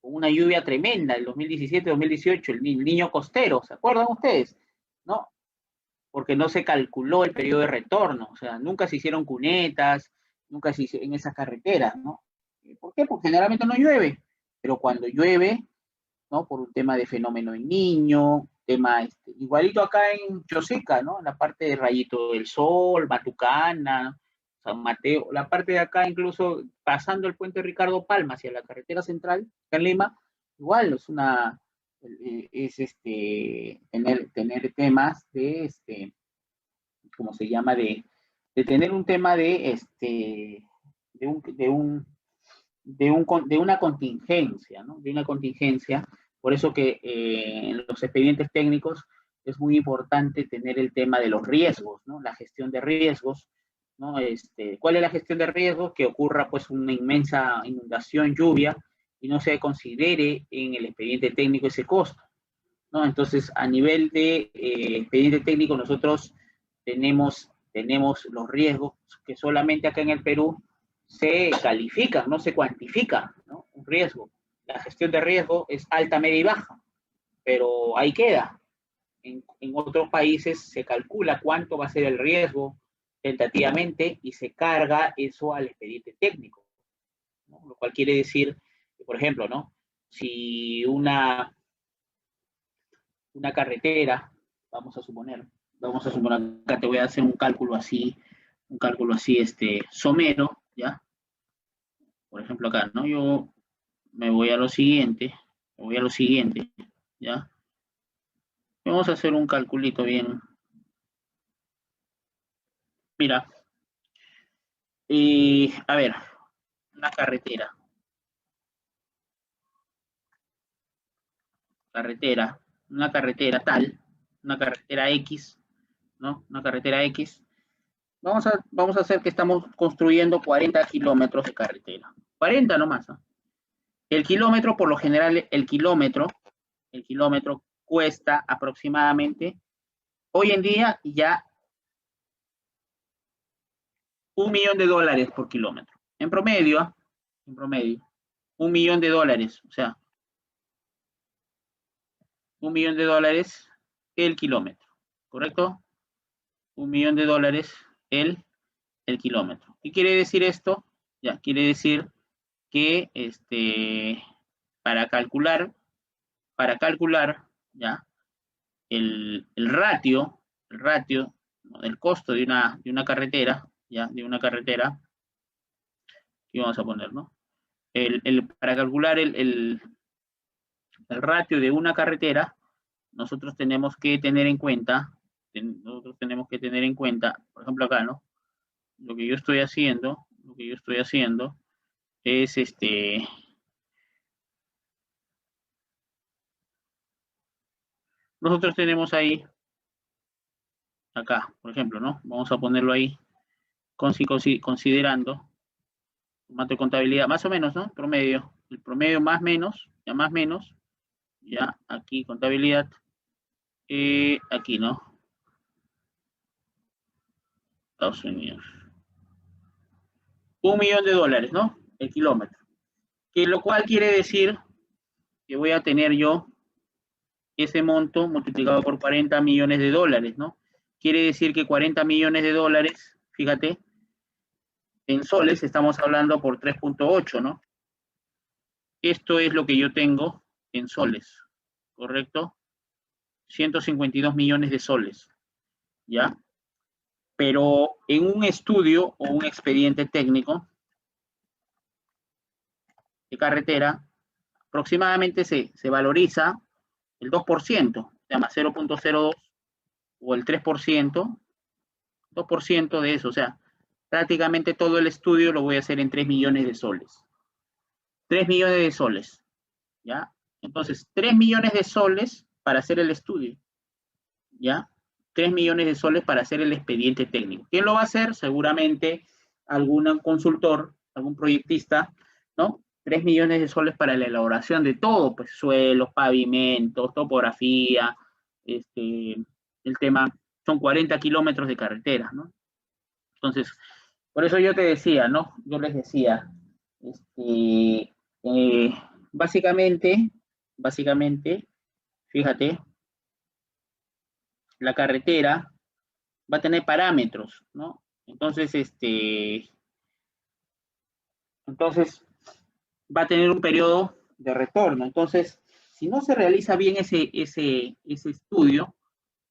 A: con una lluvia tremenda, el 2017-2018, el niño costero, ¿se acuerdan ustedes? ¿No? Porque no se calculó el periodo de retorno, o sea, nunca se hicieron cunetas, nunca se hicieron en esas carreteras, ¿no? ¿Por qué? Porque generalmente no llueve, pero cuando llueve, ¿no? Por un tema de fenómeno en Niño, tema igualito acá en Choseca, ¿no? En la parte de Rayito del Sol, Matucana, San Mateo, la parte de acá incluso pasando el puente Ricardo Palma hacia la carretera central, acá en Lima, igual es tener temas de ¿cómo se llama? De tener un tema de una contingencia, ¿no? De una contingencia. Por eso que en los expedientes técnicos es muy importante tener el tema de los riesgos, ¿no? La gestión de riesgos, ¿no? ¿Cuál es la gestión de riesgos? Que ocurra pues una inmensa inundación, lluvia, y no se considere en el expediente técnico ese costo, ¿no? Entonces, a nivel de expediente técnico, nosotros tenemos los riesgos que solamente acá en el Perú se califican, no se cuantifican, ¿no? Un riesgo. la gestión de riesgo es alta, media y baja, pero ahí queda. En otros países se calcula cuánto va a ser el riesgo tentativamente y se carga eso al expediente técnico, ¿no? Lo cual quiere decir, que, por ejemplo, ¿no? Si una carretera, vamos a suponer, acá te voy a hacer un cálculo así, somero, ¿ya? Por ejemplo acá, ¿no? Yo me voy a lo siguiente, ¿ya? Vamos a hacer un calculito bien. Mira, a ver, una carretera, tal, una carretera X, ¿no? Una carretera X. Vamos a hacer que estamos construyendo 40 kilómetros de carretera. 40 nomás, ¿no? El kilómetro, por lo general, el kilómetro cuesta aproximadamente, hoy en día ya $1.000.000 por kilómetro. En promedio, $1.000.000, o sea, $1.000.000 el kilómetro, ¿correcto? $1.000.000 el kilómetro. ¿Qué quiere decir esto? Ya, quiere decir que para calcular ya el ratio, ¿no? del costo de una carretera, ya, ¿qué vamos a poner, no? Para calcular el ratio de una carretera, nosotros tenemos que tener en cuenta, por ejemplo acá, ¿no? Lo que yo estoy haciendo es nosotros tenemos ahí, acá, por ejemplo, ¿no? Vamos a ponerlo ahí, considerando, formato de contabilidad, más o menos, ¿no? Promedio, el promedio más menos, ya aquí contabilidad, aquí, ¿no? Estados Unidos. $1.000.000, ¿no? El kilómetro. Que lo cual quiere decir que voy a tener yo ese monto multiplicado por $40 millones, ¿no? Quiere decir que $40 millones, fíjate, en soles estamos hablando por 3.8, ¿no? Esto es lo que yo tengo en soles, ¿correcto? 152 millones de soles, ¿ya? Pero en un estudio o un expediente técnico de carretera, aproximadamente se valoriza el 2%, se llama 0.02 o el 3%, 2% de eso, o sea, prácticamente todo el estudio lo voy a hacer en 3 millones de soles. 3 millones de soles, ¿ya? Entonces, 3 millones de soles para hacer el estudio, ¿ya? 3 millones de soles para hacer el expediente técnico. ¿Quién lo va a hacer? Seguramente algún consultor, algún proyectista, ¿no? 3 millones de soles para la elaboración de todo, pues suelos, pavimentos, topografía, el tema, son 40 kilómetros de carretera, ¿no? Entonces, por eso yo te decía, ¿no? Yo les decía, básicamente, fíjate, la carretera va a tener parámetros, ¿no? Entonces, va a tener un periodo de retorno. Entonces, si no se realiza bien ese estudio,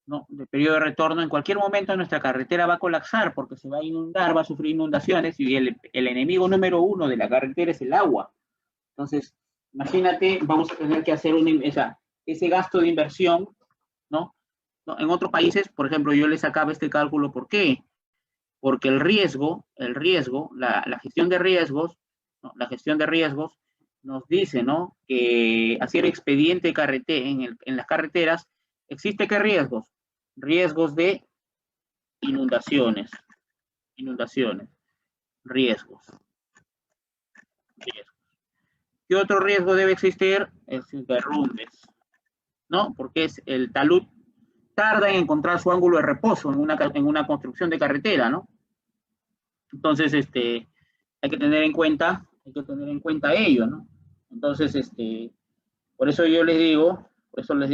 A: ¿no? De periodo de retorno, en cualquier momento nuestra carretera va a colapsar porque se va a inundar, va a sufrir inundaciones y el enemigo número uno de la carretera es el agua. Entonces, imagínate, vamos a tener que hacer ese gasto de inversión, ¿no? En otros países, por ejemplo, yo les sacaba este cálculo, ¿por qué? Porque el riesgo, la gestión de riesgos, ¿no? La gestión de riesgos nos dice, ¿no? Que hacer expediente en las carreteras, ¿existe qué riesgos? Riesgos de inundaciones, riesgos. ¿Qué otro riesgo debe existir? Es derrumbes, ¿no? Porque el talud tarda en encontrar su ángulo de reposo en una construcción de carretera, ¿no? Entonces, hay que tener en cuenta ello, ¿no? Entonces, por eso yo les digo, yo les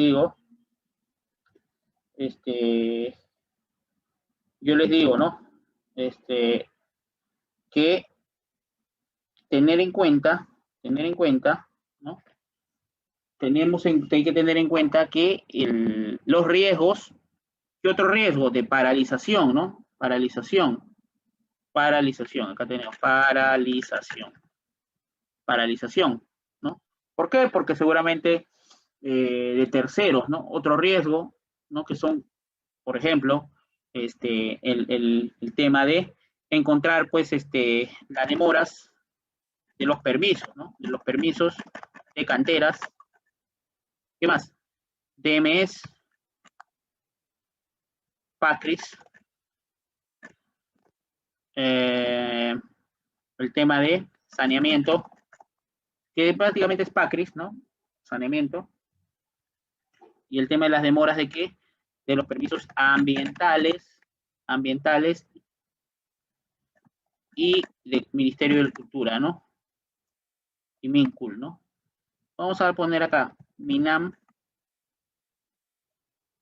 A: digo, ¿no? Que tener en cuenta, ¿no? Hay que tener en cuenta que los riesgos, ¿qué otro riesgo? De paralización, ¿no? Paralización, acá tenemos paralización, ¿no? ¿Por qué? Porque seguramente de terceros, ¿no? Otro riesgo, ¿no? Que son, por ejemplo, el tema de encontrar, pues, las demoras de los permisos, ¿no? De los permisos de canteras. ¿Qué más? DMS, PACRIS, el tema de saneamiento, que prácticamente es PACRIS, ¿no? Saneamiento. Y el tema de las demoras de qué? De los permisos ambientales y del Ministerio de Cultura, ¿no? Y MINCUL, ¿no? Vamos a poner acá, MINAM,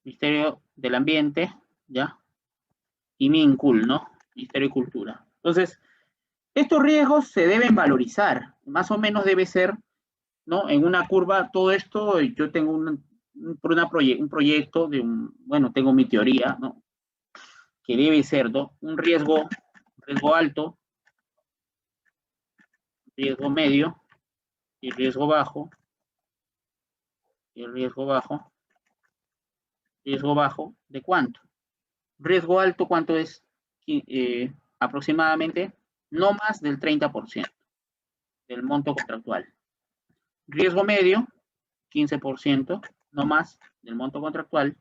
A: Ministerio del Ambiente, ¿ya? Y MINCUL, ¿no? Ministerio de Cultura. Entonces, estos riesgos se deben valorizar, más o menos debe ser, ¿no? En una curva, todo esto, yo tengo un proyecto bueno, tengo mi teoría, ¿no? Que debe ser, ¿no? Un riesgo alto, riesgo medio y riesgo bajo, riesgo bajo, ¿de cuánto? Riesgo alto, ¿cuánto es? Aproximadamente no más del 30% del monto contractual. Riesgo medio, 15%, no más del monto contractual.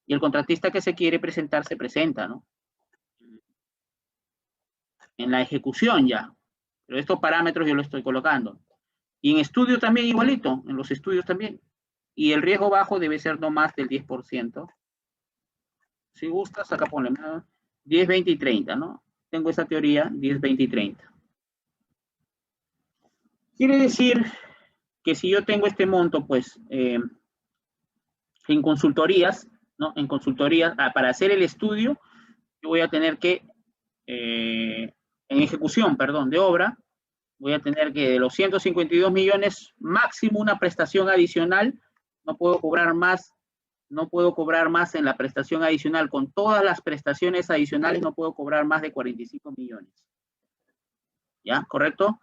A: Y el contratista que se quiere presentar se presenta, ¿no? En la ejecución ya. Pero estos parámetros yo los estoy colocando. Y en estudio también igualito, en los estudios también. Y el riesgo bajo debe ser no más del 10%. Si gustas, acá ponle 10, 20 y 30, ¿no? Tengo esa teoría, 10, 20 y 30. Quiere decir que si yo tengo este monto, pues, en consultorías, ¿no? En consultorías, para hacer el estudio, yo voy a tener que, en ejecución, perdón, de obra, voy a tener que de los 152 millones, máximo una prestación adicional, no puedo cobrar más en la prestación adicional, con todas las prestaciones adicionales no puedo cobrar más de 45 millones. ¿Ya? ¿Correcto?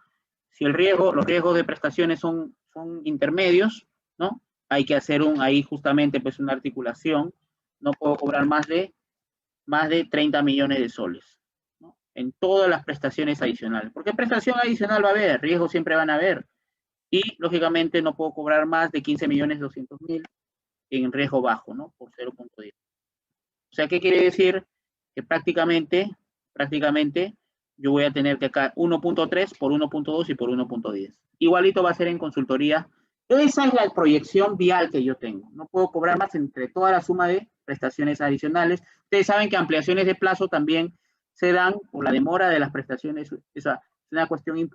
A: Si los riesgos de prestaciones son intermedios, ¿no? Hay que hacer ahí justamente pues una articulación, no puedo cobrar más de 30 millones de soles, ¿no? En todas las prestaciones adicionales. Porque prestación adicional va a haber, riesgos siempre van a haber. Y, lógicamente, no puedo cobrar más de 15.200.000 en riesgo bajo, ¿no? Por 0.10. O sea, ¿qué quiere decir? Que prácticamente, yo voy a tener que acá 1.3 por 1.2 y por 1.10. Igualito va a ser en consultoría. Esa es la proyección vial que yo tengo. No puedo cobrar más entre toda la suma de prestaciones adicionales. Ustedes saben que ampliaciones de plazo también se dan por la demora de las prestaciones. Esa es una cuestión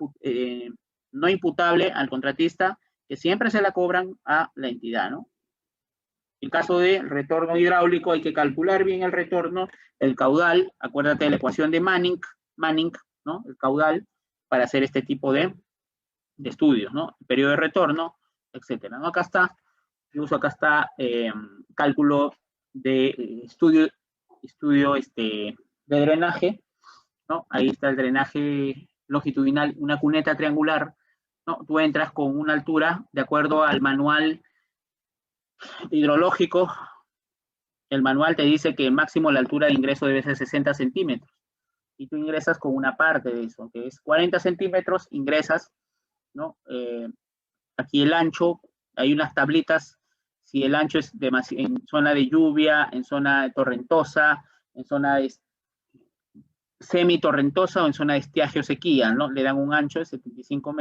A: no imputable al contratista, que siempre se la cobran a la entidad, ¿no? En caso de retorno hidráulico hay que calcular bien el retorno, el caudal, acuérdate de la ecuación de Manning, ¿no? El caudal para hacer este tipo de estudios, ¿no? El periodo de retorno, etcétera, ¿no? Acá está, incluso acá está cálculo de estudio de drenaje, ¿no? Ahí está el drenaje longitudinal, una cuneta triangular, ¿no? Tú entras con una altura, de acuerdo al manual hidrológico, el manual te dice que máximo la altura de ingreso debe ser 60 centímetros. Y tú ingresas con una parte de eso, que es 40 centímetros, ingresas, ¿no? Aquí el ancho, hay unas tablitas, si el ancho es en zona de lluvia, en zona torrentosa, en zona semi-torrentosa o en zona de estiagio sequía, ¿no? Le dan un ancho de 75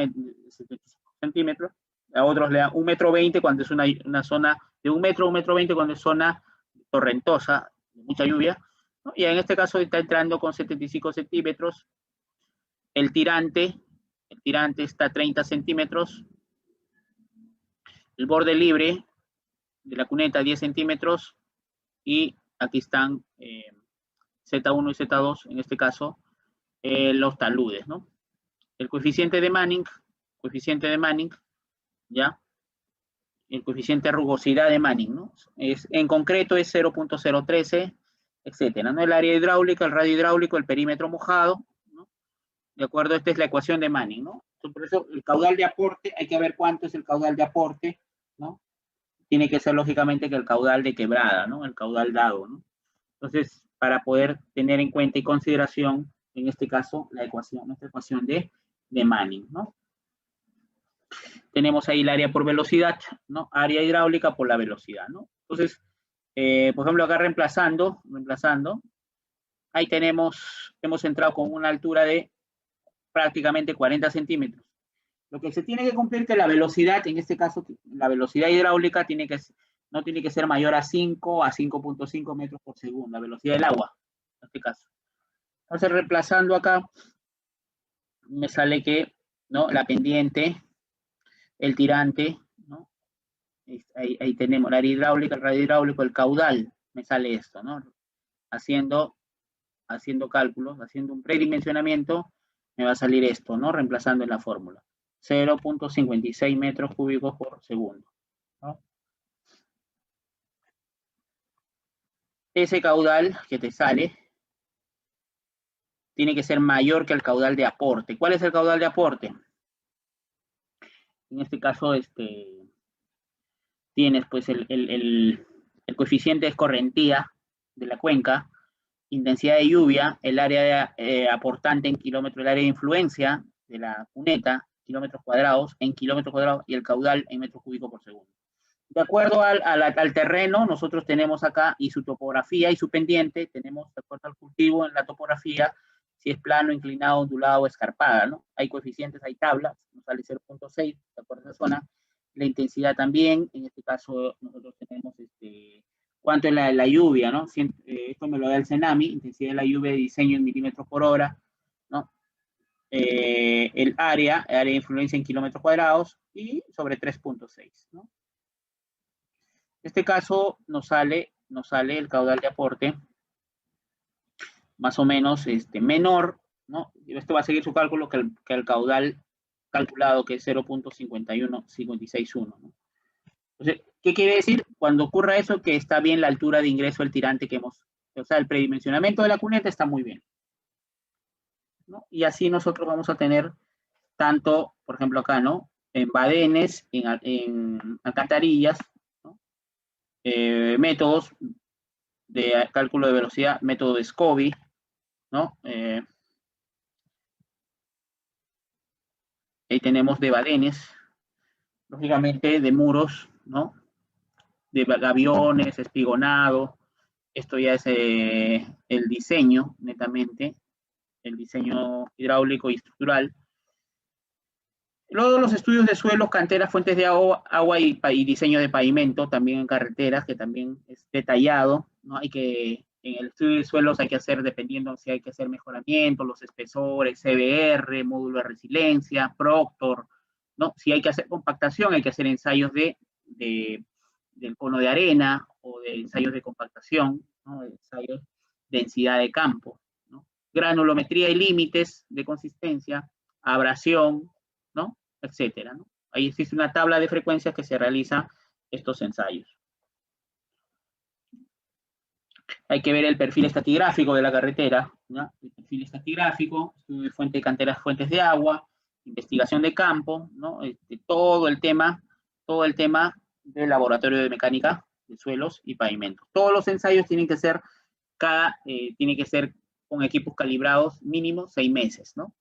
A: centímetros, a otros le dan 1,20 m cuando es una zona de 1 metro, 1,20 m cuando es zona torrentosa, mucha lluvia, ¿no? Y en este caso está entrando con 75 centímetros, el tirante está a 30 centímetros, el borde libre de la cuneta 10 centímetros y aquí están Z1 y Z2, en este caso, los taludes, ¿no? El coeficiente de Manning, ¿ya? El coeficiente de rugosidad de Manning, ¿no? En concreto es 0.013, etcétera, ¿no? El área hidráulica, el radio hidráulico, el perímetro mojado, ¿no? De acuerdo, esta es la ecuación de Manning, ¿no? Por eso el caudal de aporte, hay que ver cuánto es el caudal de aporte, ¿no? Tiene que ser lógicamente que el caudal de quebrada, ¿no? El caudal dado, ¿no? Entonces, para poder tener en cuenta y consideración, en este caso, nuestra ecuación de Manning, ¿no? Tenemos ahí el área por velocidad, ¿no? Área hidráulica por la velocidad, ¿no? Entonces, por ejemplo, acá reemplazando, ahí hemos entrado con una altura de prácticamente 40 centímetros. Lo que se tiene que cumplir es que la velocidad, en este caso, la velocidad hidráulica no tiene que ser mayor a 5 a 5.5 metros por segundo, la velocidad del agua, en este caso. Entonces, reemplazando acá, me sale que, ¿no? La pendiente, el tirante, ¿no? Ahí tenemos la área hidráulica, el radio hidráulico, el caudal, me sale esto, ¿no? Haciendo cálculos, haciendo un predimensionamiento, me va a salir esto, ¿no? Reemplazando en la fórmula. 0.56 metros cúbicos por segundo, ¿no? Ese caudal que te sale tiene que ser mayor que el caudal de aporte. ¿Cuál es el caudal de aporte? En este caso, tienes pues el coeficiente de escorrentía de la cuenca, intensidad de lluvia, el área aportante en kilómetros, el área de influencia de la cuneta, kilómetros cuadrados, en kilómetros cuadrados, y el caudal en metros cúbicos por segundo. De acuerdo al terreno, nosotros tenemos acá y su topografía y su pendiente, tenemos de acuerdo al cultivo en la topografía, si es plano, inclinado, ondulado o escarpada, ¿no? Hay coeficientes, hay tablas, nos sale 0.6 de acuerdo a la zona. La intensidad también, en este caso nosotros tenemos cuánto es la lluvia, ¿no? Esto me lo da el CENAMI, intensidad de la lluvia de diseño en milímetros por hora, ¿no? El área de influencia en kilómetros cuadrados y sobre 3.6, ¿no? En este caso nos sale el caudal de aporte más o menos menor, ¿no? Y esto va a seguir su cálculo que el caudal calculado, que es 0.51561, ¿no? Entonces, ¿qué quiere decir? Cuando ocurra eso, que está bien la altura de ingreso del tirante o sea, el predimensionamiento de la cuneta está muy bien, ¿no? Y así nosotros vamos a tener tanto, por ejemplo acá, ¿no? En badenes, en alcantarillas, ¿no? Métodos de cálculo de velocidad, método de Scobie, ¿no? Ahí tenemos de badenes, lógicamente de muros, ¿no? De gaviones, espigonado. Esto ya es el diseño, netamente, el diseño hidráulico y estructural. Luego los estudios de suelos, canteras, fuentes de agua y diseño de pavimento, también en carreteras, que también es detallado, ¿no? En el estudio de suelos hay que hacer, dependiendo si hay que hacer mejoramiento, los espesores, CBR, módulo de resiliencia, Proctor, ¿no? Si hay que hacer compactación, hay que hacer ensayos del cono de arena o de ensayos de compactación, ¿no? Ensayos de densidad de campo, ¿no? Granulometría y límites de consistencia, abrasión, ¿no? Etcétera, ¿no? Ahí existe una tabla de frecuencias que se realiza estos ensayos. Hay que ver el perfil estratigráfico de la carretera, ¿no? El perfil estratigráfico, estudio de fuente de canteras, fuentes de agua, investigación de campo, ¿no? Todo el tema del laboratorio de mecánica de suelos y pavimentos. Todos los ensayos tienen que ser con equipos calibrados mínimo 6 meses, ¿no?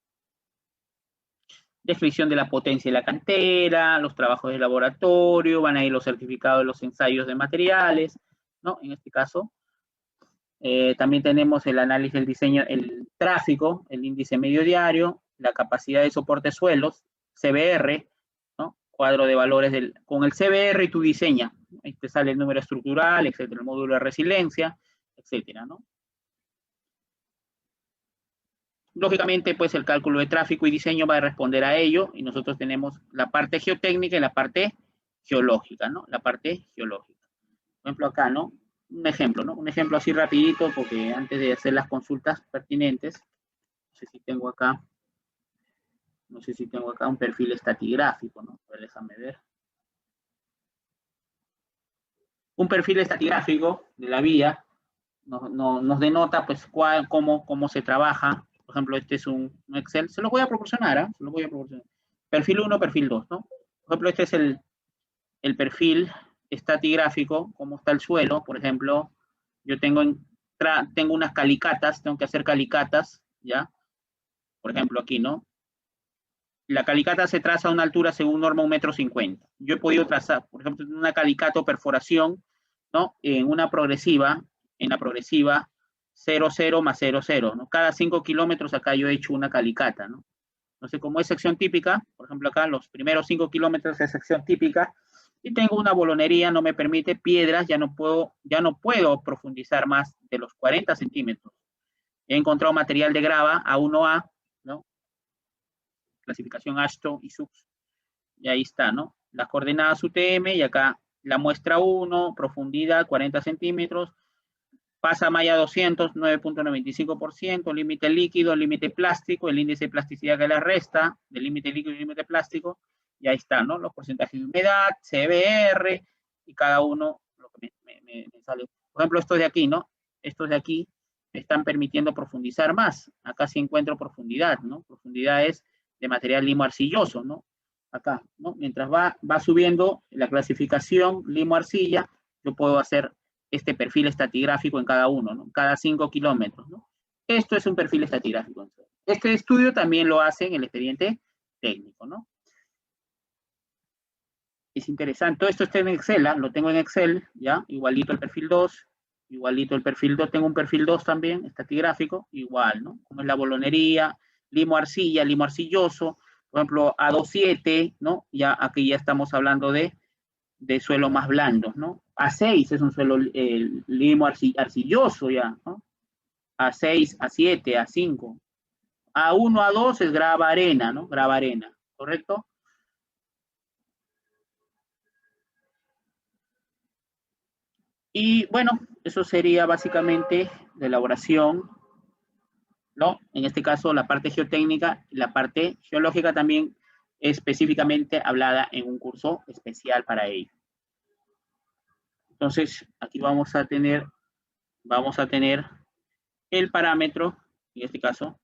A: Descripción de la potencia de la cantera, los trabajos de laboratorio, van a ir los certificados de los ensayos de materiales, ¿no? En este caso, también tenemos el análisis del diseño, el tráfico, el índice medio diario, la capacidad de soporte suelos, CBR, ¿no? Cuadro de valores con el CBR y tú diseñas, ahí te sale el número estructural, etcétera, el módulo de resiliencia, etcétera, ¿no? Lógicamente, pues el cálculo de tráfico y diseño va a responder a ello y nosotros tenemos la parte geotécnica y la parte geológica, ¿no? La parte geológica. Por ejemplo, acá, ¿no? Un ejemplo, ¿no? Un ejemplo así rapidito, porque antes de hacer las consultas pertinentes, no sé si tengo acá, un perfil estratigráfico, ¿no? A ver, déjame ver. Un perfil estratigráfico de la vía nos denota, pues, cómo se trabaja. Por ejemplo, este es un Excel. Se lo voy a proporcionar, ¿eh? Se lo voy a proporcionar. Perfil 1, perfil 2, ¿no? Por ejemplo, este es el perfil estratigráfico, cómo está el suelo. Por ejemplo, yo tengo unas calicatas, tengo que hacer calicatas, ¿ya? Por ejemplo, aquí, ¿no? La calicata se traza a una altura según norma 1,50 m. Yo he podido trazar, por ejemplo, una calicata o perforación, ¿no? En la progresiva 0,0 más 0,0, ¿no? Cada 5 kilómetros acá yo he hecho una calicata, ¿no? Entonces, como es sección típica, por ejemplo, acá los primeros 5 kilómetros es sección típica, y tengo una bolonería, no me permite piedras, ya no puedo profundizar más de los 40 centímetros. He encontrado material de grava A1A, ¿no? Clasificación AASHTO y SUX, y ahí está, ¿no? Las coordenadas UTM, y acá la muestra 1, profundidad 40 centímetros, pasa malla 200, 9.95%, límite líquido, límite plástico, el índice de plasticidad que la resta, del límite líquido y límite plástico, y ahí está, ¿no? Los porcentajes de humedad, CBR, y cada uno lo que me sale. Por ejemplo, estos de aquí, ¿no? Estos de aquí me están permitiendo profundizar más. Acá sí encuentro profundidad, ¿no? Profundidad es de material limo arcilloso, ¿no? Acá, ¿no? Mientras va subiendo la clasificación limo arcilla, yo puedo hacer este perfil estratigráfico en cada uno, ¿no? Cada 5 kilómetros, ¿no? Esto es un perfil estratigráfico. Este estudio también lo hace en el expediente técnico, ¿no? Es interesante. Todo esto está en Excel, ¿eh? Lo tengo en Excel, ¿ya? Igualito el perfil 2, igualito el perfil 2, tengo un perfil 2 también, estratigráfico, igual, ¿no? Como es la bolonería, limo arcilla, limo arcilloso, por ejemplo, A27, ¿no? Ya aquí ya estamos hablando de suelos más blandos, ¿no? A6 es un suelo limo arcilloso ya, ¿no? A6, A7, A5. A1, A2 es grava arena, ¿no? Grava arena, ¿correcto? Y bueno, eso sería básicamente la elaboración, ¿no? En este caso, la parte geotécnica, la parte geológica también específicamente hablada en un curso especial para ello. Entonces, aquí vamos a tener el parámetro, en este caso,